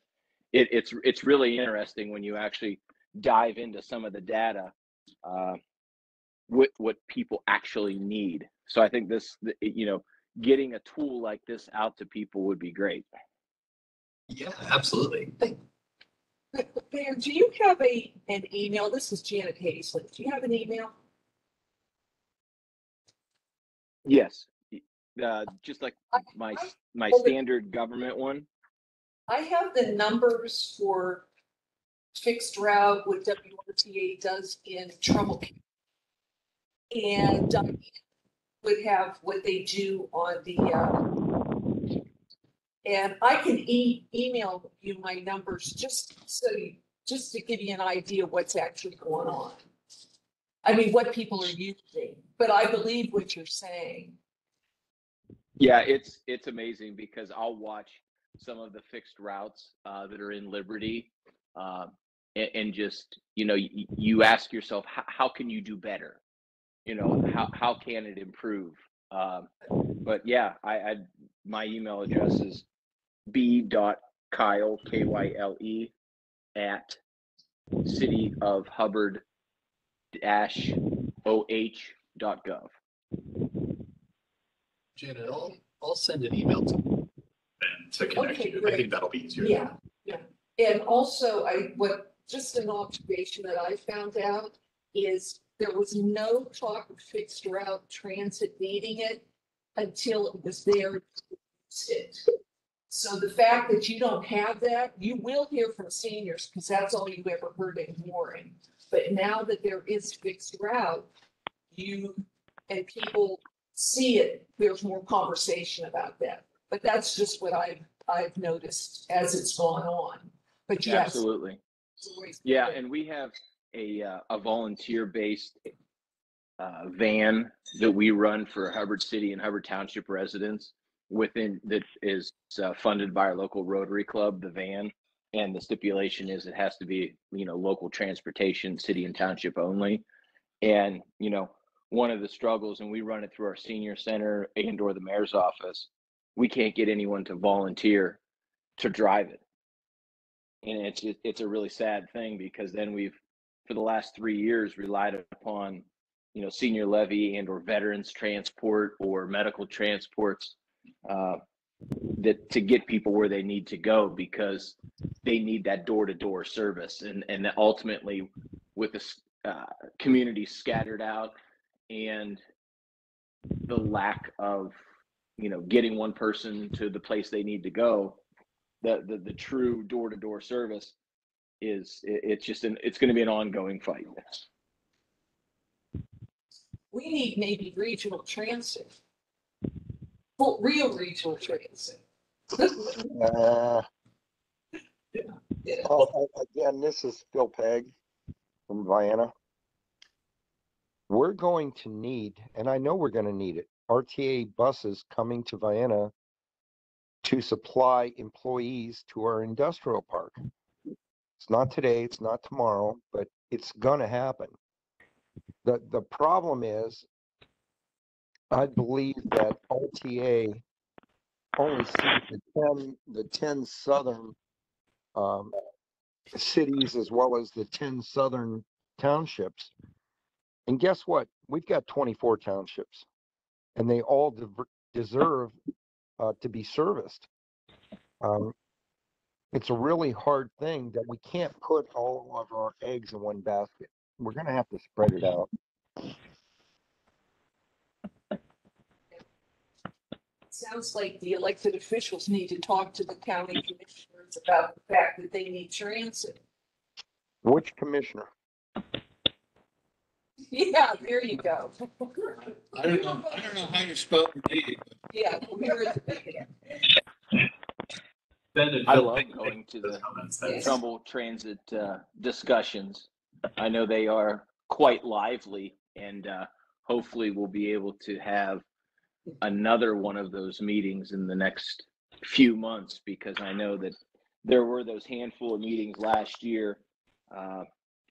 it's really interesting when you actually dive into some of the data, what people actually need. So I think getting a tool like this out to people would be great. Yeah, absolutely. Mayor, do you have an email? This is Janet Hazlett. Do you have an email? Yes. just like I- my I- my well, standard government one. I have the numbers for fixed route, what WRTA does in Trumbull. And would have what they do on the, and I can email you my numbers just to give you an idea of what's actually going on. I mean, what people are using, but I believe what you're saying. Yeah, it's amazing because I'll watch some of the fixed routes that are in Liberty, and just you ask yourself how can you do better? How can it improve? But yeah, I my email address is b.kyle Kyle at cityofhubbard-oh.gov. Janet, I'll send an email to Ben to connect Okay, you. I great. think that'll be easier. Yeah. And also, just an observation that I found out is there was no talk of fixed route transit needing it until it was there. So the fact that you don't have that, you will hear from seniors because that's all you ever heard ignoring. But now that there is fixed route, you and people see it, there's more conversation about that. But that's just what I've noticed as it's gone on. But yes. Absolutely. Yeah, and we have a volunteer-based van that we run for Hubbard City and Hubbard Township residents that is funded by our local Rotary Club, the van. And the stipulation is it has to be, local transportation, city and township only. And, one of the struggles, and we run it through our senior center and or the mayor's office, we can't get anyone to volunteer to drive it. And it's a really sad thing because then we've, for the last 3 years, relied upon, senior levy and or veterans transport or medical transports that to get people where they need to go because they need that door-to-door service. And ultimately, with the community scattered out and the lack of, getting one person to the place they need to go, the true door-to-door service it's going to be an ongoing fight. We need maybe regional transit. Well, real regional transit. Again, this is Phil Pegg from Vienna. We're going to need, and I know we're going to need it, RTA buses coming to Vienna to supply employees to our industrial park. It's not today, it's not tomorrow, but it's going to happen. The problem is, I believe that RTA only sees the 10 southern cities as well as the 10 southern townships. And guess what? We've got 24 townships, and they all deserve to be serviced. It's a really hard thing that we can't put all of our eggs in one basket. We're going to have to spread it out. Sounds like the elected officials need to talk to the county commissioners about the fact that they need transit. Which commissioner? Yeah, there you go. I don't know how you spell the D. Yeah, we're at the beginning. Ben and I Phil, love thank you going to for those the comments. Yes. Trumbull Transit discussions. I know they are quite lively, and hopefully we'll be able to have another one of those meetings in the next few months, because I know that there were those handful of meetings last year,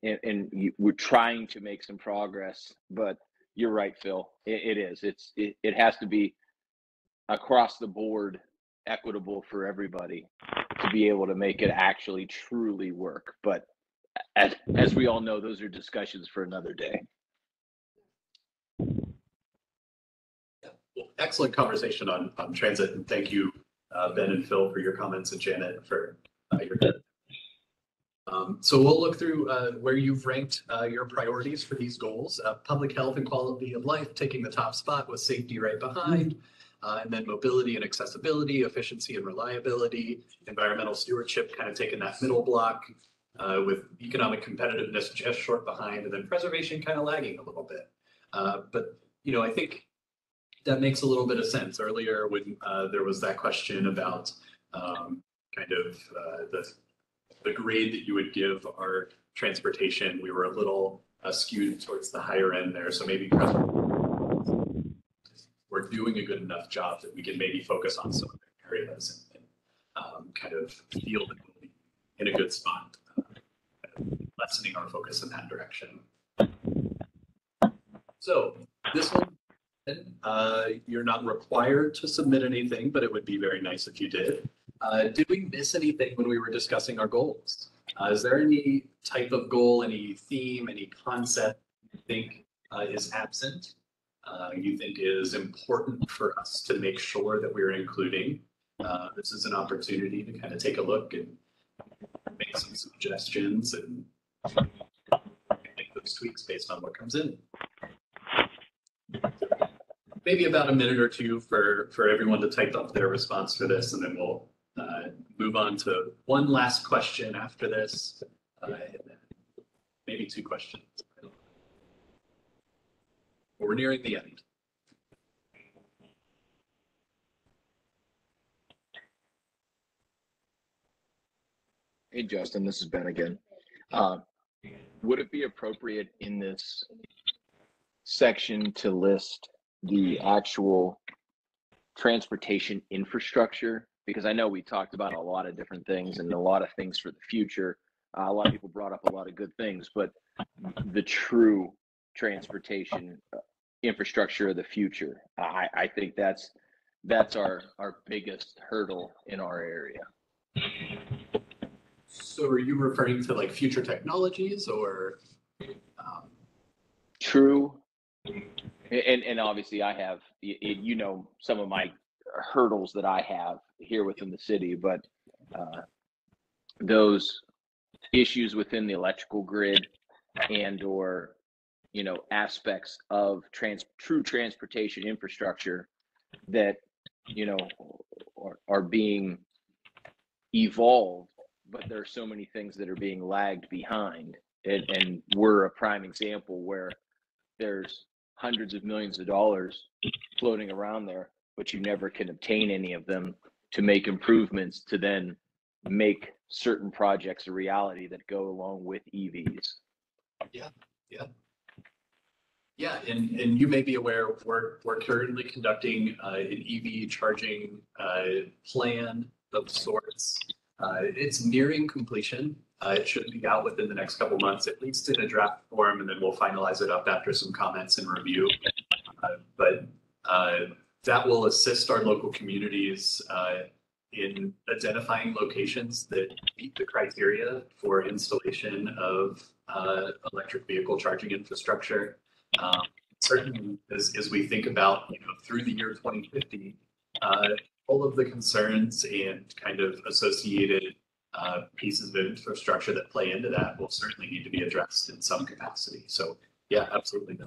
and we're trying to make some progress. But you're right, Phil. It has to be across the board equitable for everybody to be able to make it actually truly work. But as we all know, those are discussions for another day. Excellent conversation on transit, and thank you, Ben and Phil, for your comments, and Janet for your so we'll look through where you've ranked your priorities for these goals. Public health and quality of life taking the top spot with safety right behind. And then mobility and accessibility, efficiency and reliability, environmental stewardship, kind of taking that middle block, with economic competitiveness just short behind, and then preservation kind of lagging a little bit. But, I think that makes a little bit of sense. Earlier when there was that question about the grade that you would give our transportation, we were a little skewed towards the higher end there. So maybe we're doing a good enough job that we can maybe focus on some of the areas and kind of feel that we'll be in a good spot, lessening our focus in that direction. So this one, you're not required to submit anything, but it would be very nice if you did. Did we miss anything when we were discussing our goals? Is there any type of goal, any theme, any concept you think is absent? You think is important for us to make sure that we're including? This is an opportunity to kind of take a look and make some suggestions and make those tweaks based on what comes in. Maybe about a minute or two for everyone to type up their response for this, and then we'll move on to one last question after this, and then maybe two questions. We're nearing the end. Hey, Justin, this is Ben again. Would it be appropriate in this section to list the actual transportation infrastructure? Because I know we talked about a lot of different things and a lot of things for the future. A lot of people brought up a lot of good things, but the true transportation infrastructure of the future, I think that's our biggest hurdle in our area. So are you referring to like future technologies or? True. And obviously I have, some of my hurdles that I have here within the city, but those issues within the electrical grid and or, aspects of true transportation infrastructure that, are being evolved, but there are so many things that are being lagged behind. And we're a prime example where there's hundreds of millions of dollars floating around there, but you never can obtain any of them to make improvements to then make certain projects a reality that go along with EVs. Yeah, and you may be aware we're currently conducting an EV charging plan of sorts. It's nearing completion. It should be out within the next couple months, at least in a draft form, and then we'll finalize it up after some comments and review. But that will assist our local communities in identifying locations that meet the criteria for installation of electric vehicle charging infrastructure. Certainly, as we think about through the year 2050, all of the concerns and kind of associated pieces of infrastructure that play into that will certainly need to be addressed in some capacity. So yeah, absolutely.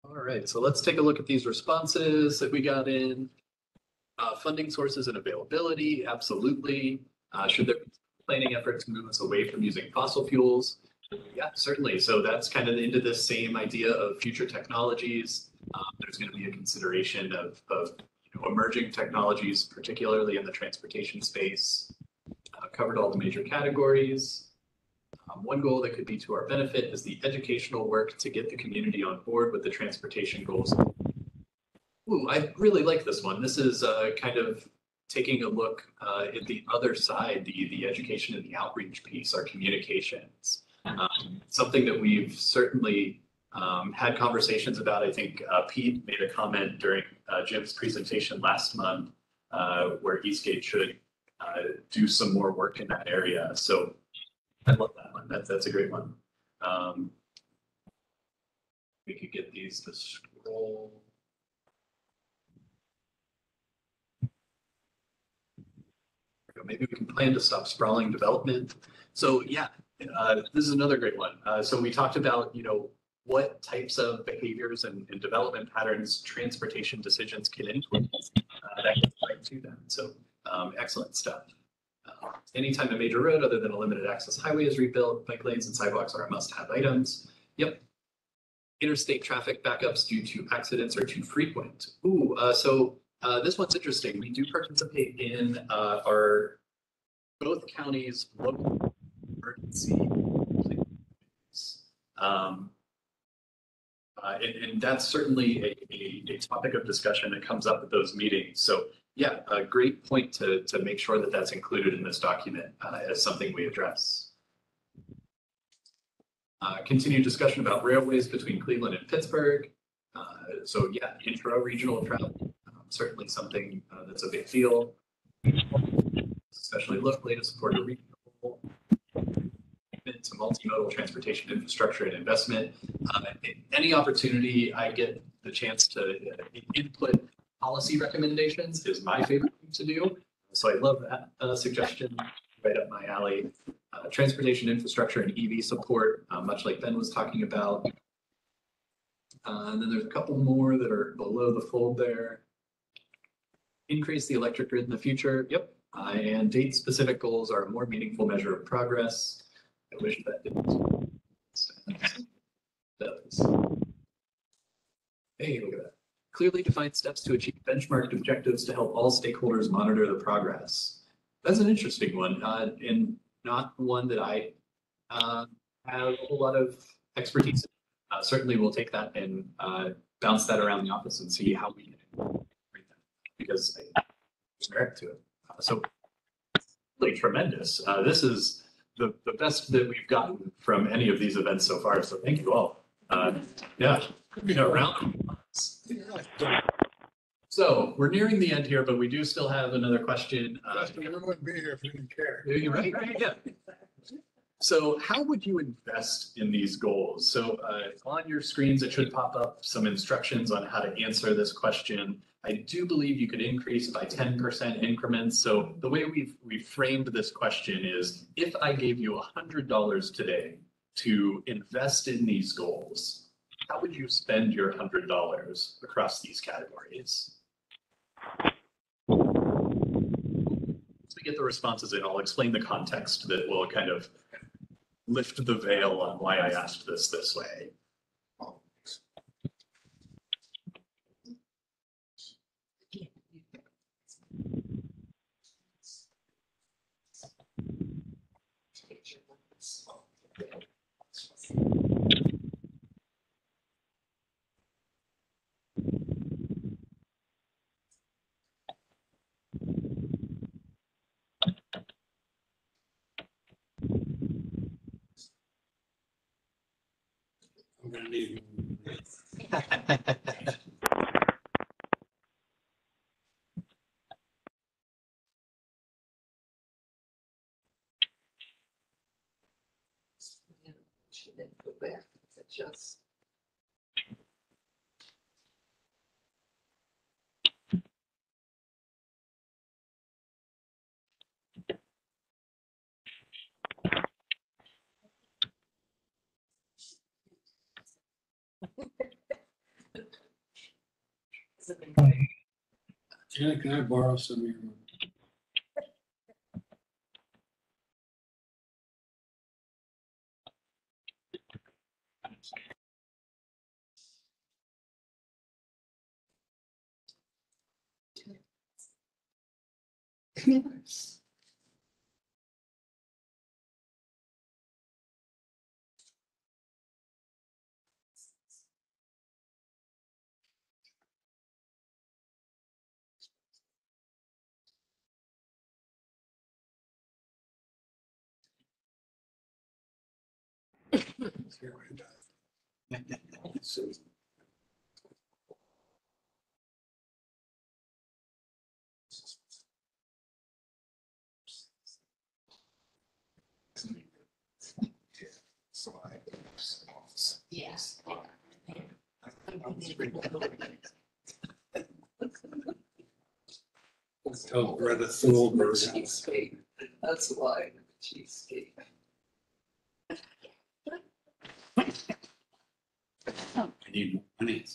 All right, so let's take a look at these responses that we got in. Funding sources and availability, absolutely. Should there be planning efforts to move us away from using fossil fuels? Yeah, certainly. So that's kind of into this same idea of future technologies. There's going to be a consideration of emerging technologies, particularly in the transportation space. Covered all the major categories. One goal that could be to our benefit is the educational work to get the community on board with the transportation goals. Ooh, I really like this one. This is kind of taking a look at the other side, the education and the outreach piece, our communications. Something that we've certainly had conversations about. I think Pete made a comment during Jim's presentation last month where Eastgate should do some more work in that area. So I love that one. That's a great one. We could get these to scroll. Maybe we can plan to stop sprawling development. So yeah, this is another great one. So we talked about, what types of behaviors and development patterns transportation decisions can influence. That gets right to them. So excellent stuff. Anytime a major road other than a limited access highway is rebuilt, bike lanes and sidewalks are must-have items. Yep. Interstate traffic backups due to accidents are too frequent. Ooh, so this one's interesting. We do participate in our both counties' local emergency plans. And that's certainly a topic of discussion that comes up at those meetings. So yeah, a great point to make sure that that's included in this document as something we address. Continued discussion about railways between Cleveland and Pittsburgh. So yeah, intra-regional travel, certainly something that's a big deal, especially locally to support a regional to multimodal transportation infrastructure and investment. Any opportunity I get the chance to input policy recommendations is my favorite thing to do. So I love that suggestion, right up my alley. Transportation infrastructure and EV support, much like Ben was talking about. And then there's a couple more that are below the fold there. Increase the electric grid in the future. Yep. And date-specific goals are a more meaningful measure of progress. I wish that didn't. Hey, look at that. Clearly defined steps to achieve benchmarked objectives to help all stakeholders monitor the progress. That's an interesting one, and not one that I have a whole lot of expertise in. Certainly we'll take that and bounce that around the office and see how we can incorporate that, because there's merit to it. So really tremendous. This is the best that we've gotten from any of these events so far. So thank you all. Yeah, round. So we're nearing the end here, but we do still have another question. We wouldn't be here if we didn't care. You're right, yeah. So how would you invest in these goals? So on your screens, it should pop up some instructions on how to answer this question. I do believe you could increase by 10% increments. So the way we've framed this question is, if I gave you $100 today to invest in these goals, how would you spend your $100 across these categories? Once we get the responses in, I'll explain the context that will kind of lift the veil on why I asked this way. I'm gonna need. She didn't go back. It's just. Janet, can I borrow some of your? Yes. Tell Greta Thunberg. Cheesecake. That's why, cheesecake. I need more money.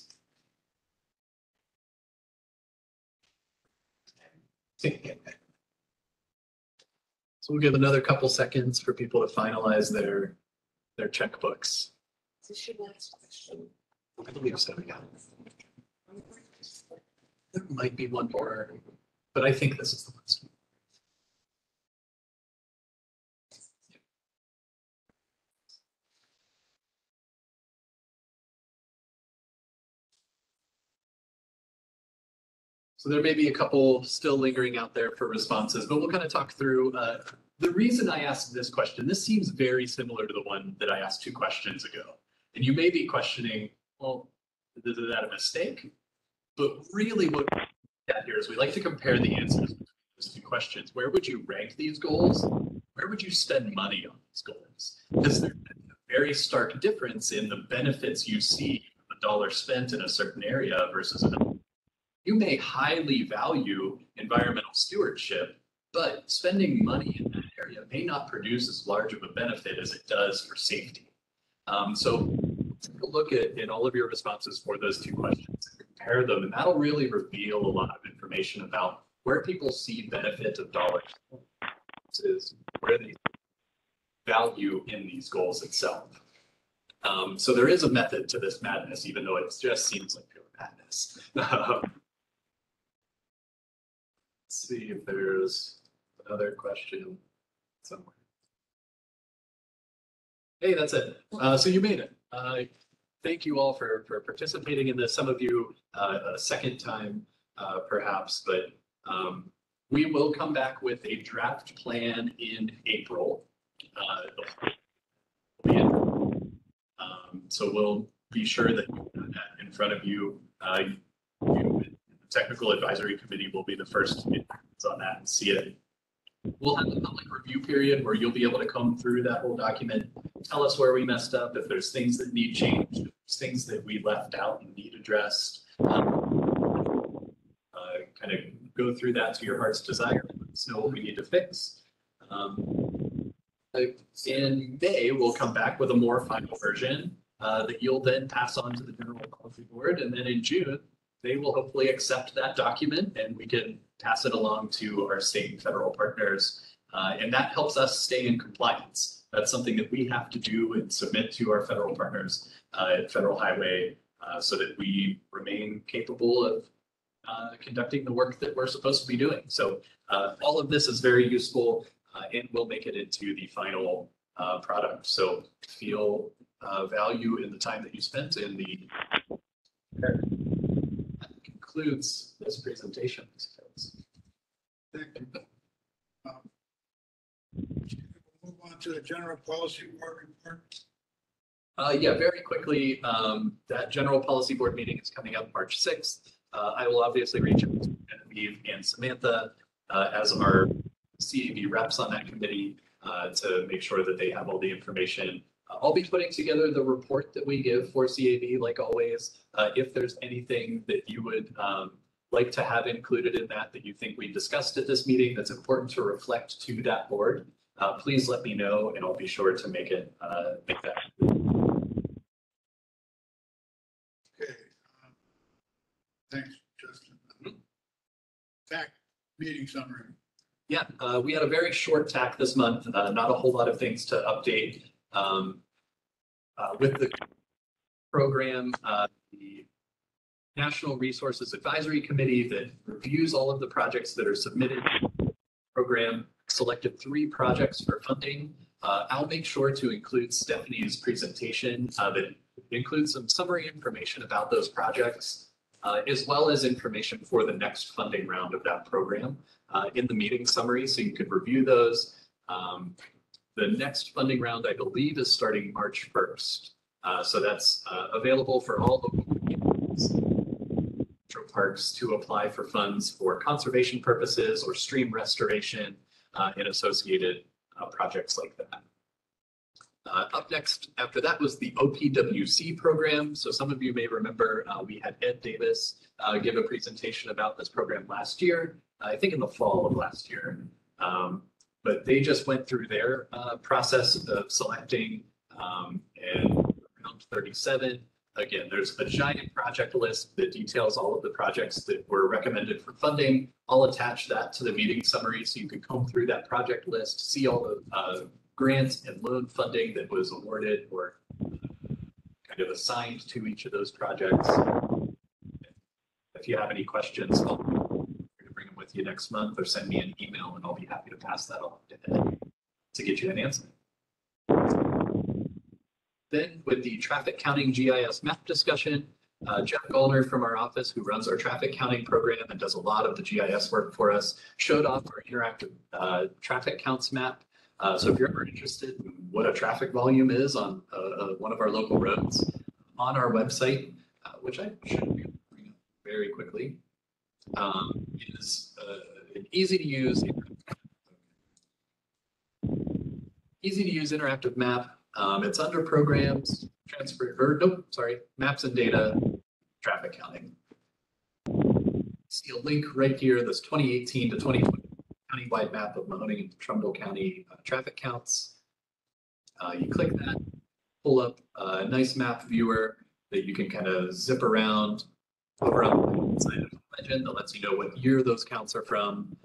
So we'll give another couple seconds for people to finalize their checkbooks. This is your last question. I believe so, yeah. There might be one more, but I think this is the last one. So there may be a couple still lingering out there for responses, but we'll kind of talk through. The reason I asked this question, this seems very similar to the one that I asked 2 questions ago. And you may be questioning, well, is that a mistake? But really what we get here is we like to compare the answers to those 2 questions. Where would you rank these goals? Where would you spend money on these goals? Because there's a very stark difference in the benefits you see of a dollar spent in a certain area versus another. You may highly value environmental stewardship, but spending money in that area may not produce as large of a benefit as it does for safety. So take a look at all of your responses for those 2 questions and compare them, and that'll really reveal a lot of information about where people see benefit of dollars, is where they value in these goals itself. So there is a method to this madness, even though it just seems like pure madness. Let's see if there's another question somewhere. Hey, that's it. So you made it. Thank you all for participating in this. Some of you a second time, perhaps, but we will come back with a draft plan in April. So we'll be sure that you have that in front of you. The technical advisory committee will be the first to get on that and see it. We'll have a public review period where you'll be able to come through that whole document, tell us where we messed up, if there's things that need changed, if there's things that we left out and need addressed. Kind of go through that to your heart's desire, let us know what we need to fix. In May, we'll come back with a more final version that you'll then pass on to the General Policy Board, and then in June, they will hopefully accept that document and we can pass it along to our state and federal partners. And that helps us stay in compliance. That's something that we have to do and submit to our federal partners at Federal Highway so that we remain capable of conducting the work that we're supposed to be doing. So all of this is very useful and will make it into the final product. So feel value in the time that you spent in the concludes this presentation. Thank you. We'll move on to the General Policy Board report. Yeah, very quickly, that General Policy Board meeting is coming up March 6th. I will obviously reach out to Genevieve and Samantha as our CAB reps on that committee to make sure that they have all the information. I'll be putting together the report that we give for CAB, like always. If there's anything that you would like to have included in that you think we discussed at this meeting that's important to reflect to that board, please let me know and I'll be sure to make that. Okay. Thanks, Justin. TAC meeting summary. Yeah, we had a very short TAC this month, not a whole lot of things to update. With the program, the National Resources Advisory Committee that reviews all of the projects that are submitted to the program selected 3 projects for funding. I'll make sure to include Stephanie's presentation that includes some summary information about those projects, as well as information for the next funding round of that program in the meeting summary, so you could review those. The next funding round, I believe, is starting March 1st. So that's available for all local parks to apply for funds for conservation purposes or stream restoration and associated projects like that. Up next after that was the OPWC program. So some of you may remember we had Ed Davis give a presentation about this program last year, I think in the fall of last year. But they just went through their process of selecting and round 37. Again, there's a giant project list that details all of the projects that were recommended for funding. I'll attach that to the meeting summary so you can comb through that project list, see all the grants and loan funding that was awarded or kind of assigned to each of those projects. If you have any questions, I'll bring them with you next month or send me an email and I'll be happy to pass that on to Ed to get you an answer. Then with the traffic counting GIS map discussion, Jeff Gollner from our office, who runs our traffic counting program and does a lot of the GIS work for us, showed off our interactive traffic counts map. So if you're ever interested in what a traffic volume is on one of our local roads, on our website, which I should be able to bring up very quickly, is an easy to use interactive map. It's under programs, maps and data, traffic counting. See a link right here, this 2018 to 2020 countywide map of Mahoning and Trumbull County traffic counts. You click that, pull up a nice map viewer that you can kind of zip around over on the side of the legend that lets you know what year those counts are from,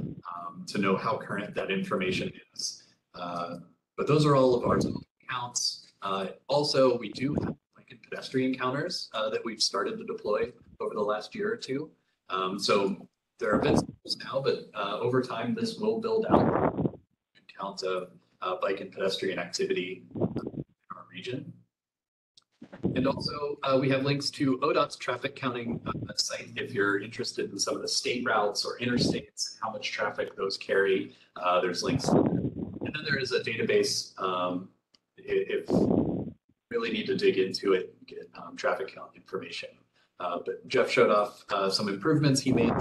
to know how current that information is. But those are all of our counts. Also, we do have bike and pedestrian counters that we've started to deploy over the last year or two. So there are visitors now, but over time, this will build out counts of bike and pedestrian activity in our region. And also, we have links to ODOT's traffic counting site if you're interested in some of the state routes or interstates, how much traffic those carry. There's links. And then there is a database if you really need to dig into it, get traffic count information. But Jeff showed off some improvements he made.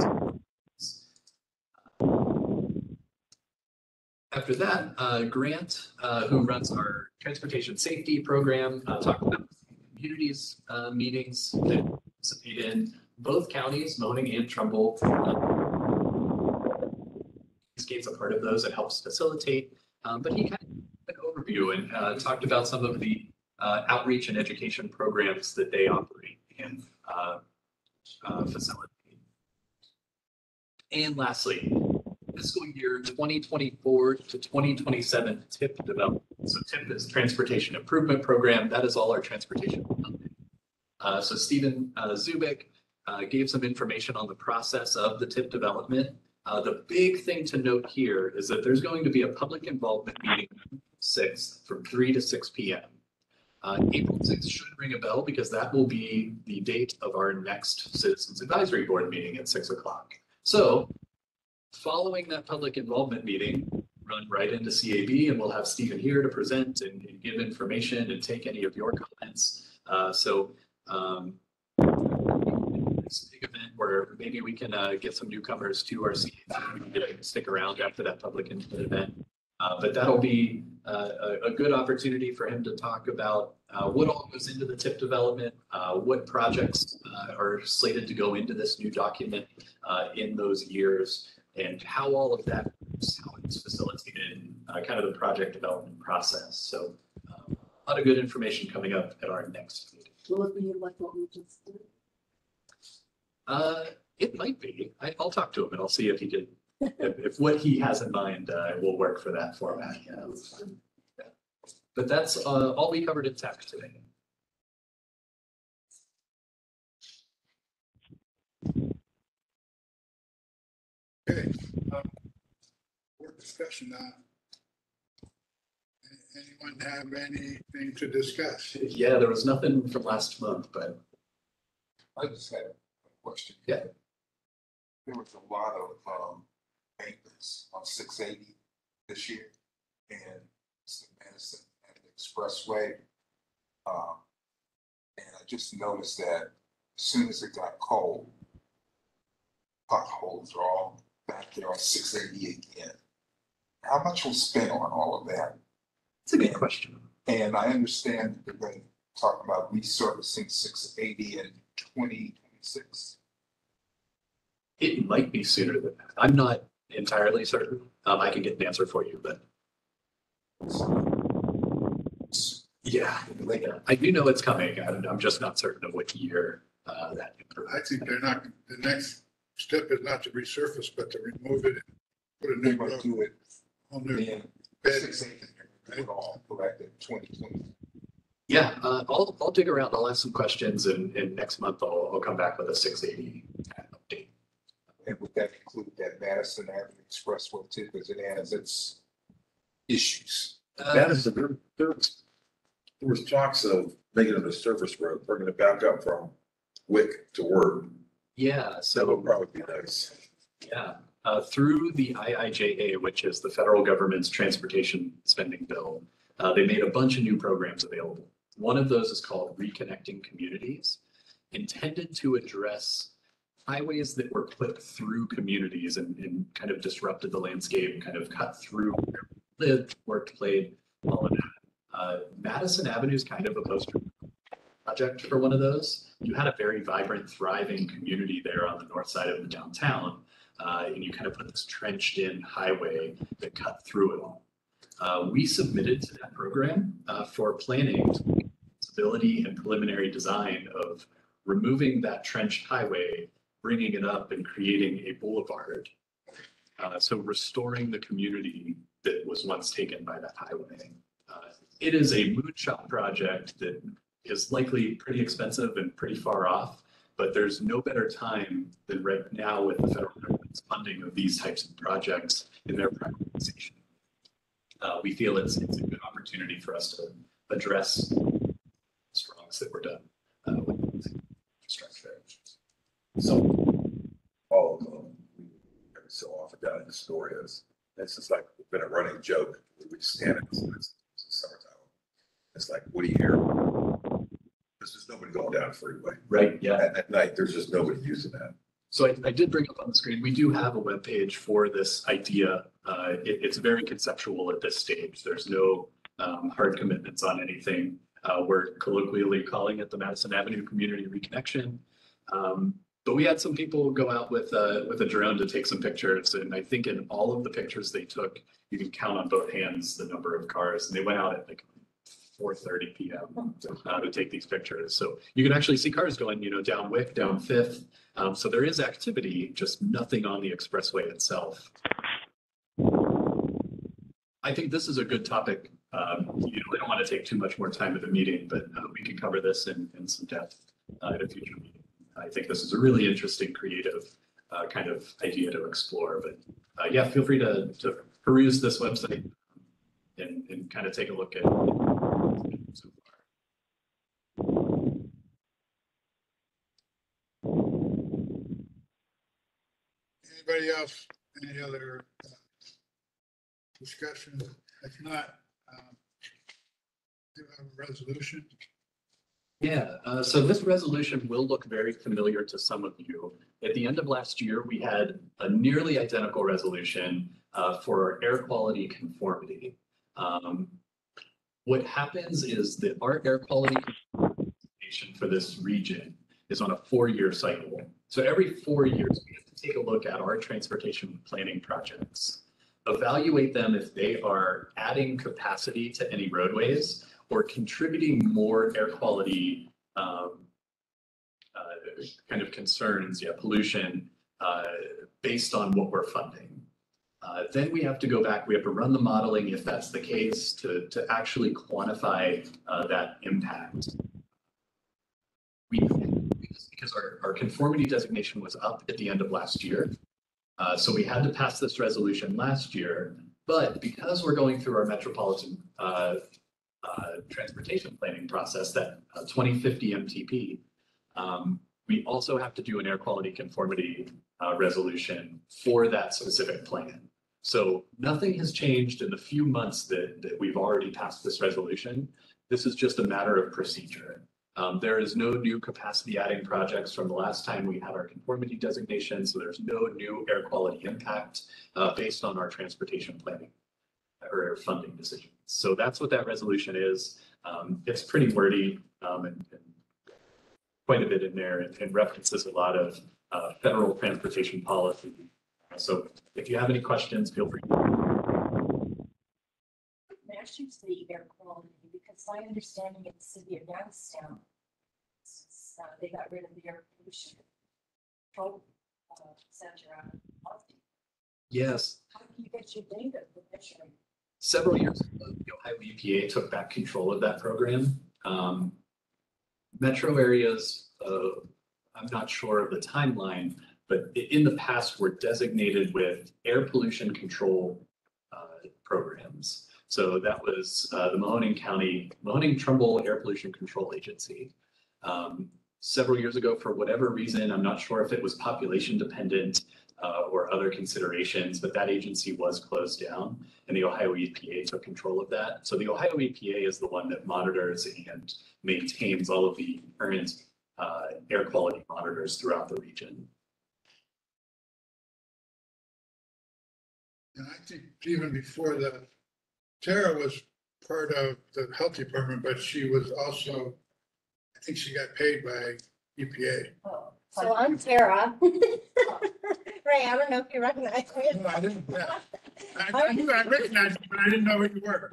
After that, Grant, who runs our transportation safety program, talked about communities meetings that participate in both counties, Mahoning and Trumbull. Eastgate's a part of those and helps facilitate. But he kind of an overview and talked about some of the outreach and education programs that they operate and facilitate. And lastly, fiscal year 2024 to 2027 TIP development. So TIP is Transportation Improvement Program. That is all our transportation. So Stephen Zubik gave some information on the process of the TIP development. The big thing to note here is that there's going to be a public involvement meeting April 6th from 3 to 6 p.m. April 6th should ring a bell because that will be the date of our next Citizens Advisory Board meeting at 6 o'clock. So following that public involvement meeting, run right into CAB and we'll have Stephen here to present and give information and take any of your comments. This big event where maybe we can get some newcomers to our CAB. We can stick around after that public event. But that'll be a good opportunity for him to talk about what all goes into the TIP development, what projects are slated to go into this new document in those years, and how all of that is, how it's facilitated, kind of the project development process. So a lot of good information coming up at our next meeting. Will it be like what we just did? It might be. I'll talk to him and I'll see if he did. If what he has in mind will work for that format. Yeah. But that's all we covered in tech today. Okay. Board discussion now. Anyone have anything to discuss? Yeah, there was nothing from last month, but I just had a question. Yeah. There was a lot of maintenance on 680 this year and it's the Madison and the Expressway. And I just noticed that as soon as it got cold, potholes are all back there on 680 again. How much was spent on all of that? it's a good question. And I understand that they're going to talk about resurfacing 680 in 2026. It might be sooner than that. I'm not entirely certain. I can get an answer for you, but yeah, I do know it's coming. I'm just not certain of what year that. I think they're not, the next step is not to resurface, but to remove it and put a They're new going road, to do it whole new in bed. 680, do it all correct in 2020. Yeah, I'll dig around. I'll ask some questions, and next month I'll come back with a 680 update. And would that include that Madison Avenue Expressway too, because it has its issues? Madison, there was talks of making it a surface road, bringing it back up from Wick to Word. Yeah, That so would probably be nice. yeah, through the IIJA, which is the federal government's transportation spending bill, they made a bunch of new programs available. One of those is called Reconnecting Communities, intended to address highways that were put through communities and kind of disrupted the landscape, kind of cut through where we lived, worked, played, all of that. Madison Avenue is kind of a poster project for one of those. You had a very vibrant, thriving community there on the north side of the downtown, and you kind of put this trenched in highway that cut through it all. We submitted to that program for planning, feasibility, and preliminary design of removing that trenched highway, bringing it up and creating a boulevard. So restoring the community that was once taken by that highway. It is a moonshot project that is likely pretty expensive and pretty far off, but there's no better time than right now with the federal government's funding of these types of projects in their privatization. We feel it's a good opportunity for us to address wrongs that were done with infrastructure. So all of them, every so often down in Astoria's, it's just like been a running joke. We just stand in it's summertime. It's like, what do you hear? There's just nobody going down the freeway. Right, yeah. At night, there's just nobody using that. So I did bring up on the screen, we do have a webpage for this idea. It's very conceptual at this stage. There's no hard commitments on anything. We're colloquially calling it the Madison Avenue Community Reconnection. But we had some people go out with a drone to take some pictures. And I think in all of the pictures they took, you can count on both hands the number of cars. And they went out at like 4:30 p.m. To take these pictures. So you can actually see cars going, down Wick, down Fifth. So there is activity, just nothing on the expressway itself. I think this is a good topic. I don't want to take too much more time at the meeting, but we can cover this in some depth at a future meeting. I think this is a really interesting, creative kind of idea to explore. But yeah, feel free to peruse this website and kind of take a look at so far. Anybody else, any other discussion? If not, do have a resolution. Yeah, so this resolution will look very familiar to some of you. At the end of last year, we had a nearly identical resolution for air quality conformity. What happens is that our air quality for this region is on a 4-year cycle. So every 4 years, we have to take a look at our transportation planning projects, evaluate them if they are adding capacity to any roadways or contributing more air quality kind of concerns, pollution, based on what we're funding. Then we have to go back, we have to run the modeling if that's the case to actually quantify that impact. Because our conformity designation was up at the end of last year. So we had to pass this resolution last year, but because we're going through our metropolitan transportation planning process, that 2050 MTP, we also have to do an air quality conformity resolution for that specific plan. So nothing has changed in the few months that we've already passed this resolution. This is just a matter of procedure. There is no new capacity adding projects from the last time we had our conformity designation. So there's no new air quality impact based on our transportation planning or funding decisions. So that's what that resolution is. It's pretty wordy and quite a bit in there and references a lot of federal transportation policy. So if you have any questions, feel free. Measures the air quality, because my understanding in the city of Youngstown, they got rid of the air pollution control center out of Austin. Yes. How do you get your data for measuring? Several years ago, the Ohio EPA took back control of that program. Metro areas, I'm not sure of the timeline, but in the past were designated with air pollution control programs. So that was the Mahoning-Trumbull Air Pollution Control Agency. Several years ago, for whatever reason, I'm not sure if it was population dependent or other considerations, but that agency was closed down and the Ohio EPA took control of that. So the Ohio EPA is the one that monitors and maintains all of the current air quality monitors throughout the region. And I think even before that, Tara was part of the health department, but she was also, I think she got paid by EPA. Oh, So I'm Tara. Ray, I don't know if you recognize me. No, I didn't, yeah. I knew I recognized you, but I didn't know who you were.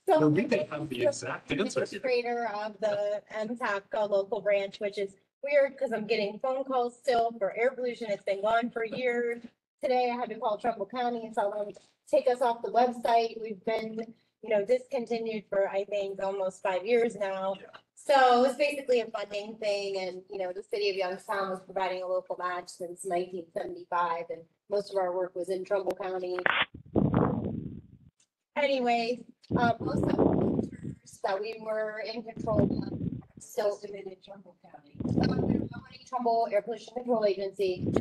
So We may have the exact answer. administrator of the MTAC local branch, which is weird because I'm getting phone calls still for air pollution. It's been gone for years. Today I had to call Trumbull County and tell them, take us off the website. We've been, discontinued for, I think, almost 5 years now. Yeah. So it's basically a funding thing. And, the city of Youngstown was providing a local match since 1975. And most of our work was in Trumbull County. Anyway, most of the filters that we were in control of still in Trumbull County. Trumbull Air Pollution Control Agency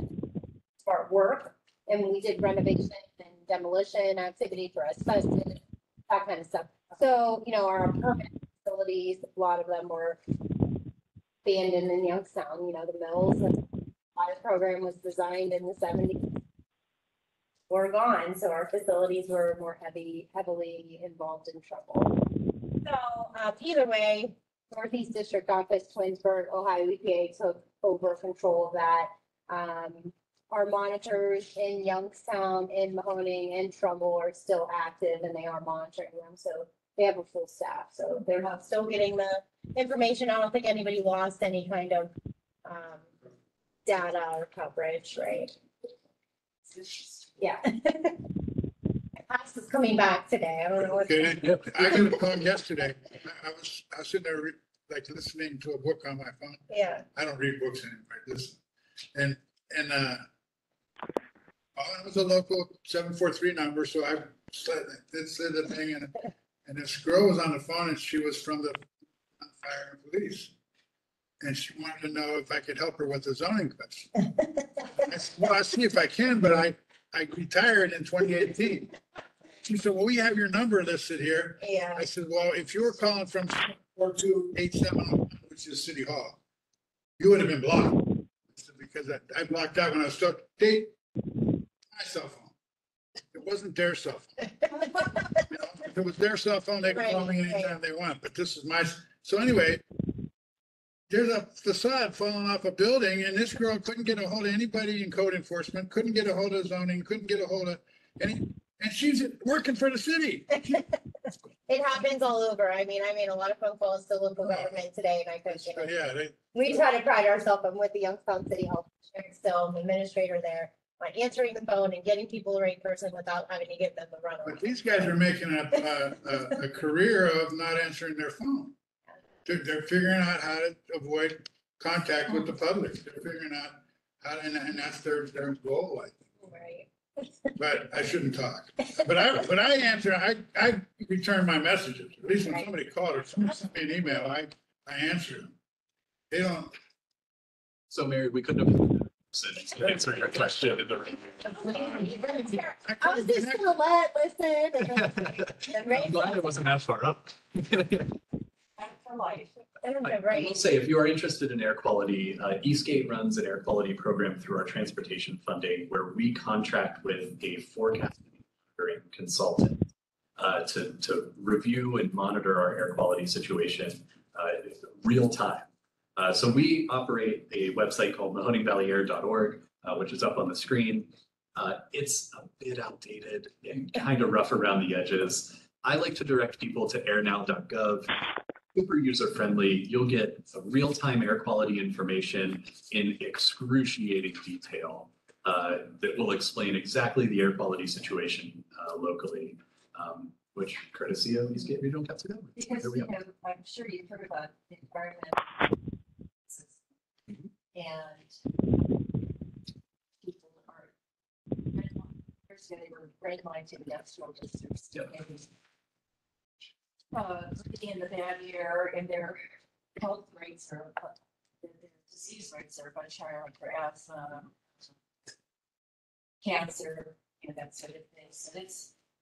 for our work, and we did renovation and demolition activity for asbestos, that kind of stuff. So, our permanent facilities, a lot of them were abandoned in Youngstown, the mills. Our program was designed in the 70s. Were gone, so our facilities were more heavily involved in trouble. So either way, Northeast District Office, Twinsburg, Ohio EPA took over control of that. Our monitors in Youngstown, in Mahoning, and Trumbull are still active, and they are monitoring them. So they have a full staff. So they're not still getting the information. I don't think anybody lost any kind of data or coverage, right? Yeah. Pass is coming back today. I don't know what. Okay, I got a call yesterday. I was sitting there like listening to a book on my phone. Yeah. I don't read books anymore, listen. And it was a local 743 number, so I slid the thing and this girl was on the phone and she was from the fire and police. And she wanted to know if I could help her with the zoning question. I said, well, I'll see if I can, but I retired in 2018. She said, well, we have your number listed here. Yeah. I said, well, if you were calling from 42871, which is City Hall, you would have been blocked. Because I blocked out when I was stuck. My cell phone. It wasn't their cell phone. If it was their cell phone, they could call me anytime they want, but this is my, so anyway, there's a facade falling off a building and this girl couldn't get a hold of anybody in code enforcement, couldn't get a hold of zoning, couldn't get a hold of any, and she's working for the city. It happens all over. I mean, I made a lot of phone calls to local government today and I couldn't. Yeah, We try to pride ourselves. I'm with the Youngstown City Health District, still I'm administrator there. By answering the phone and getting people the right person without having to give them the runaround. but these guys are making a career of not answering their phone. They're figuring out how to avoid contact with the public. They're figuring out how to, and that's their goal, I think. Right. But I shouldn't talk. But I answer, I return my messages. At least when somebody called or somebody sent me an email, I answer them. They don't. So Mary, we couldn't have answer your question in the I was just gonna listen. I'm glad it wasn't that far up. For life. I don't know, I right? will say, if you are interested in air quality, Eastgate runs an air quality program through our transportation funding where we contract with a forecasting consultant. to review and monitor our air quality situation real time. So we operate a website called MahoneyValleyAir.org, which is up on the screen. It's a bit outdated and kind of rough around the edges. I like to direct people to airnow.gov. Super user friendly. You'll get real-time air quality information in excruciating detail that will explain exactly the air quality situation locally, which courtesy of Eastgate Regional Council. Because, There we you go. know, I'm sure you've heard about the environment. And people are, first they were redlined to industrial districts. Yeah. In the bad year, and their health rates are, their disease rates are much higher, like for asthma, cancer, and that sort of thing. So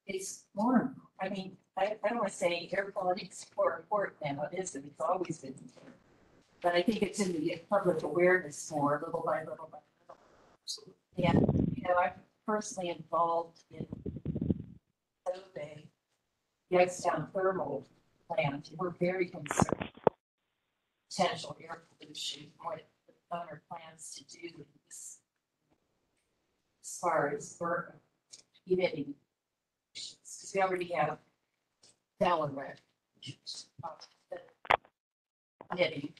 it's more, I mean, I don't want to say air quality is more important now, it isn't, it's always been important. But I think it's in the public awareness more, little by little by little. Absolutely. Yeah, you know, I'm personally involved in survey, Youngstown thermal plant. We're very concerned potential air pollution, what the owner plans to do with this as far as we're emitting. Because we already have Delaware emitting.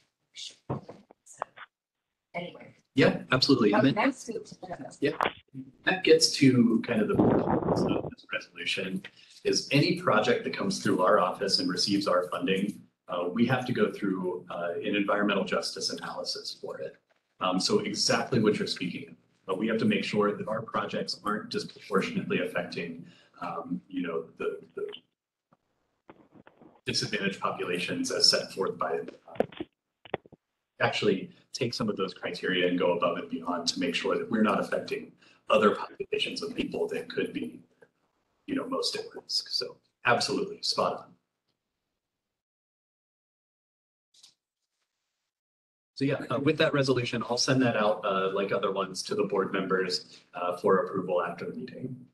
So, anyway. Yeah, absolutely. And then That's good to know. that gets to kind of the purpose of this resolution is any project that comes through our office and receives our funding, we have to go through an environmental justice analysis for it. So exactly what you're speaking of. But we have to make sure that our projects aren't disproportionately affecting, you know, the disadvantaged populations as set forth by actually take some of those criteria and go above and beyond to make sure that we're not affecting other populations of people that could be, you know, most at risk. So absolutely spot on. So yeah, with that resolution, I'll send that out like other ones to the board members for approval after the meeting.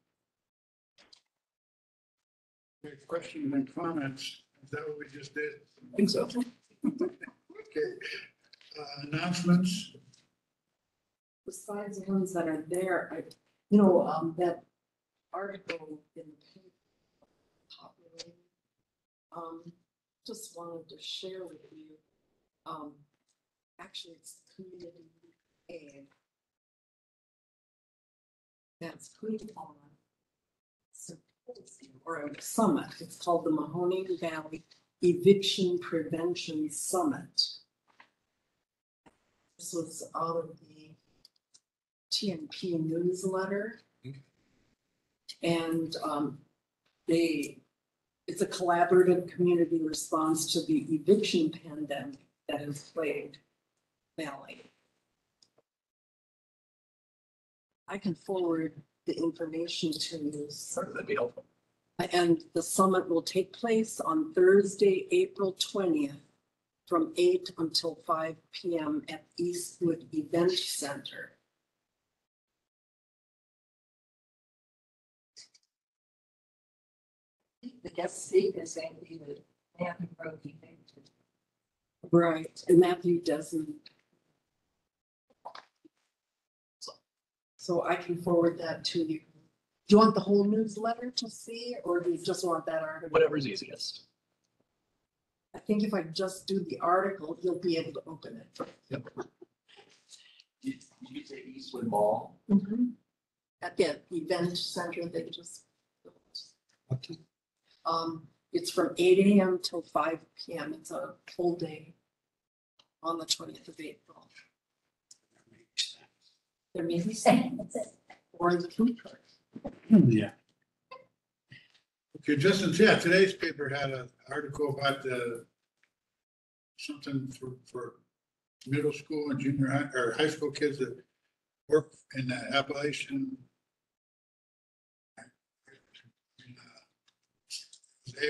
Okay, questions and comments? Is that what we just did? I think so. Okay. Announcements? Besides the ones that are there, you know, that article in the paper, just wanted to share with you. Actually, it's community aid. That's put on symposium or a summit. It's called the Mahoney Valley Eviction Prevention Summit. This was out of the TNP newsletter. And it's a collaborative community response to the eviction pandemic that has plagued Valley. I can forward the information to you. That'd be helpful. And the summit will take place on Thursday, April 20th from 8 until 5 p.m. at Eastwood Event Center. The guest speakers and be the Matthew Brody. Right, and Matthew doesn't. So I can forward that to you. Do you want the whole newsletter to see, or do you just want that article? Whatever's easiest. I think if I just do the article, you'll be able to open it. Yep. You say Eastwood Mall? At the event center, they just. It's from 8 a.m. till 5 p.m. It's a full day on the 20th of April. There may be stands or the food court. Yeah. Okay, Justin, yeah, today's paper had an article about something for middle school and junior high or high school kids that work in the Appalachian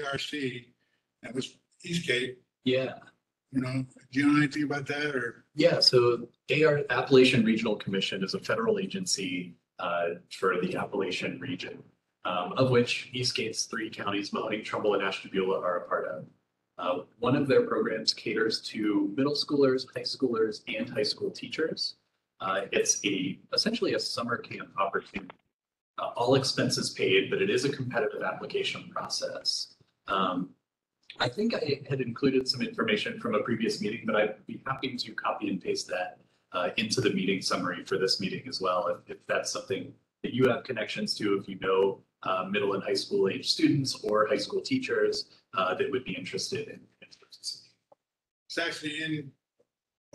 ARC. That was Eastgate. Yeah. You know, do you know anything about that or? Yeah, so Appalachian Regional Commission is a federal agency for the Appalachian region. of which Eastgate's 3 counties, Mahoning, Trumbull, and Ashtabula, are a part of. One of their programs caters to middle schoolers, high schoolers, and high school teachers. It's essentially a summer camp opportunity. All expenses paid, but it is a competitive application process. I think I had included some information from a previous meeting, but I'd be happy to copy and paste that into the meeting summary for this meeting as well, if that's something that you have connections to, if you know middle and high school age students or high school teachers that would be interested in participating. It's actually in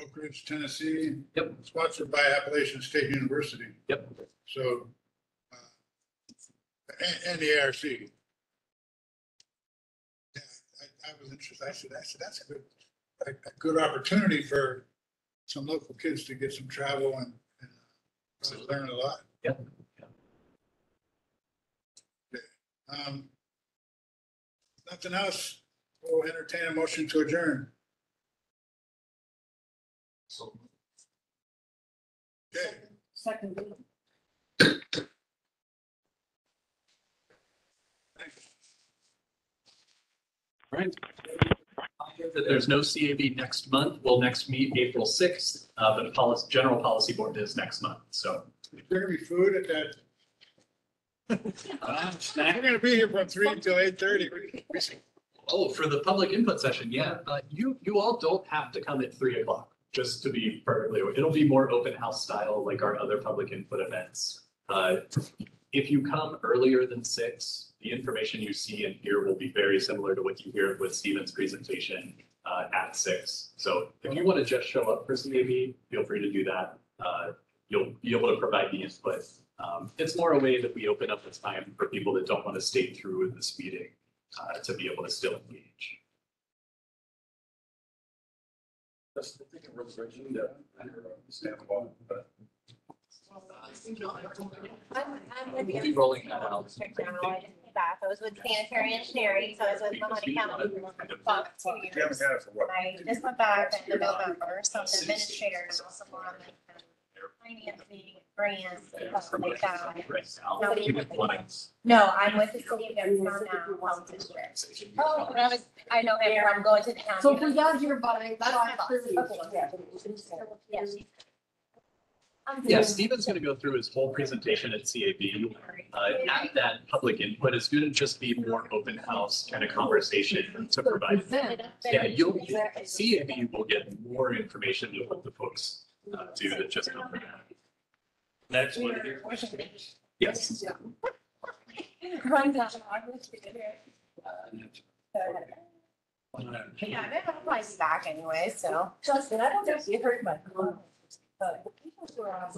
Oak Ridge, Tennessee. Yep. Sponsored by Appalachian State University. Yep. So, and the ARC. Yeah, I was interested. I said, that's a good opportunity for some local kids to get some travel and learn a lot. Yeah. Nothing else. We'll entertain a motion to adjourn. So Okay. Second. Right. That there's no CAB next month. We'll next meet April 6th, but the general policy board is next month. So Is there gonna be food at that? We're gonna be here from 3 until 8:30. oh, for the public input session, yeah, you all don't have to come at 3 o'clock, just to be perfectly, it'll be more open house style like our other public input events. If you come earlier than 6, the information you see and hear will be very similar to what you hear with Stephen's presentation at 6. So if you want to just show up for CAB, feel free to do that. You'll be able to provide the input. It's more a way that we open up the time for people that don't want to stay through with this meeting to be able to still engage. That's the thing, reservation that stand alone, but I'm with We'll you. be rolling that out. District now, I didn't do that. I was with sanitary engineering, so I was with Mahoney County for about 2 you haven't years. had it for what? I just went back in November, so the administrators also on the financing, grants, and stuff like that. Right now, even lines. No, I'm with the city of Youngstown now, health district. Oh, I know him from going to the county. So if we got here by, That's my boss. Yes. Yeah, Stephen's going to go through his whole presentation at CAB. At that public input is going to just be more open house kind of conversation to provide. Yeah, CAB will get more information than what the folks do that just come from that. Next one. Yes. Run down. Yeah, I'm probably back anyway, so. Justin, I don't know if you heard my comments, but people who are on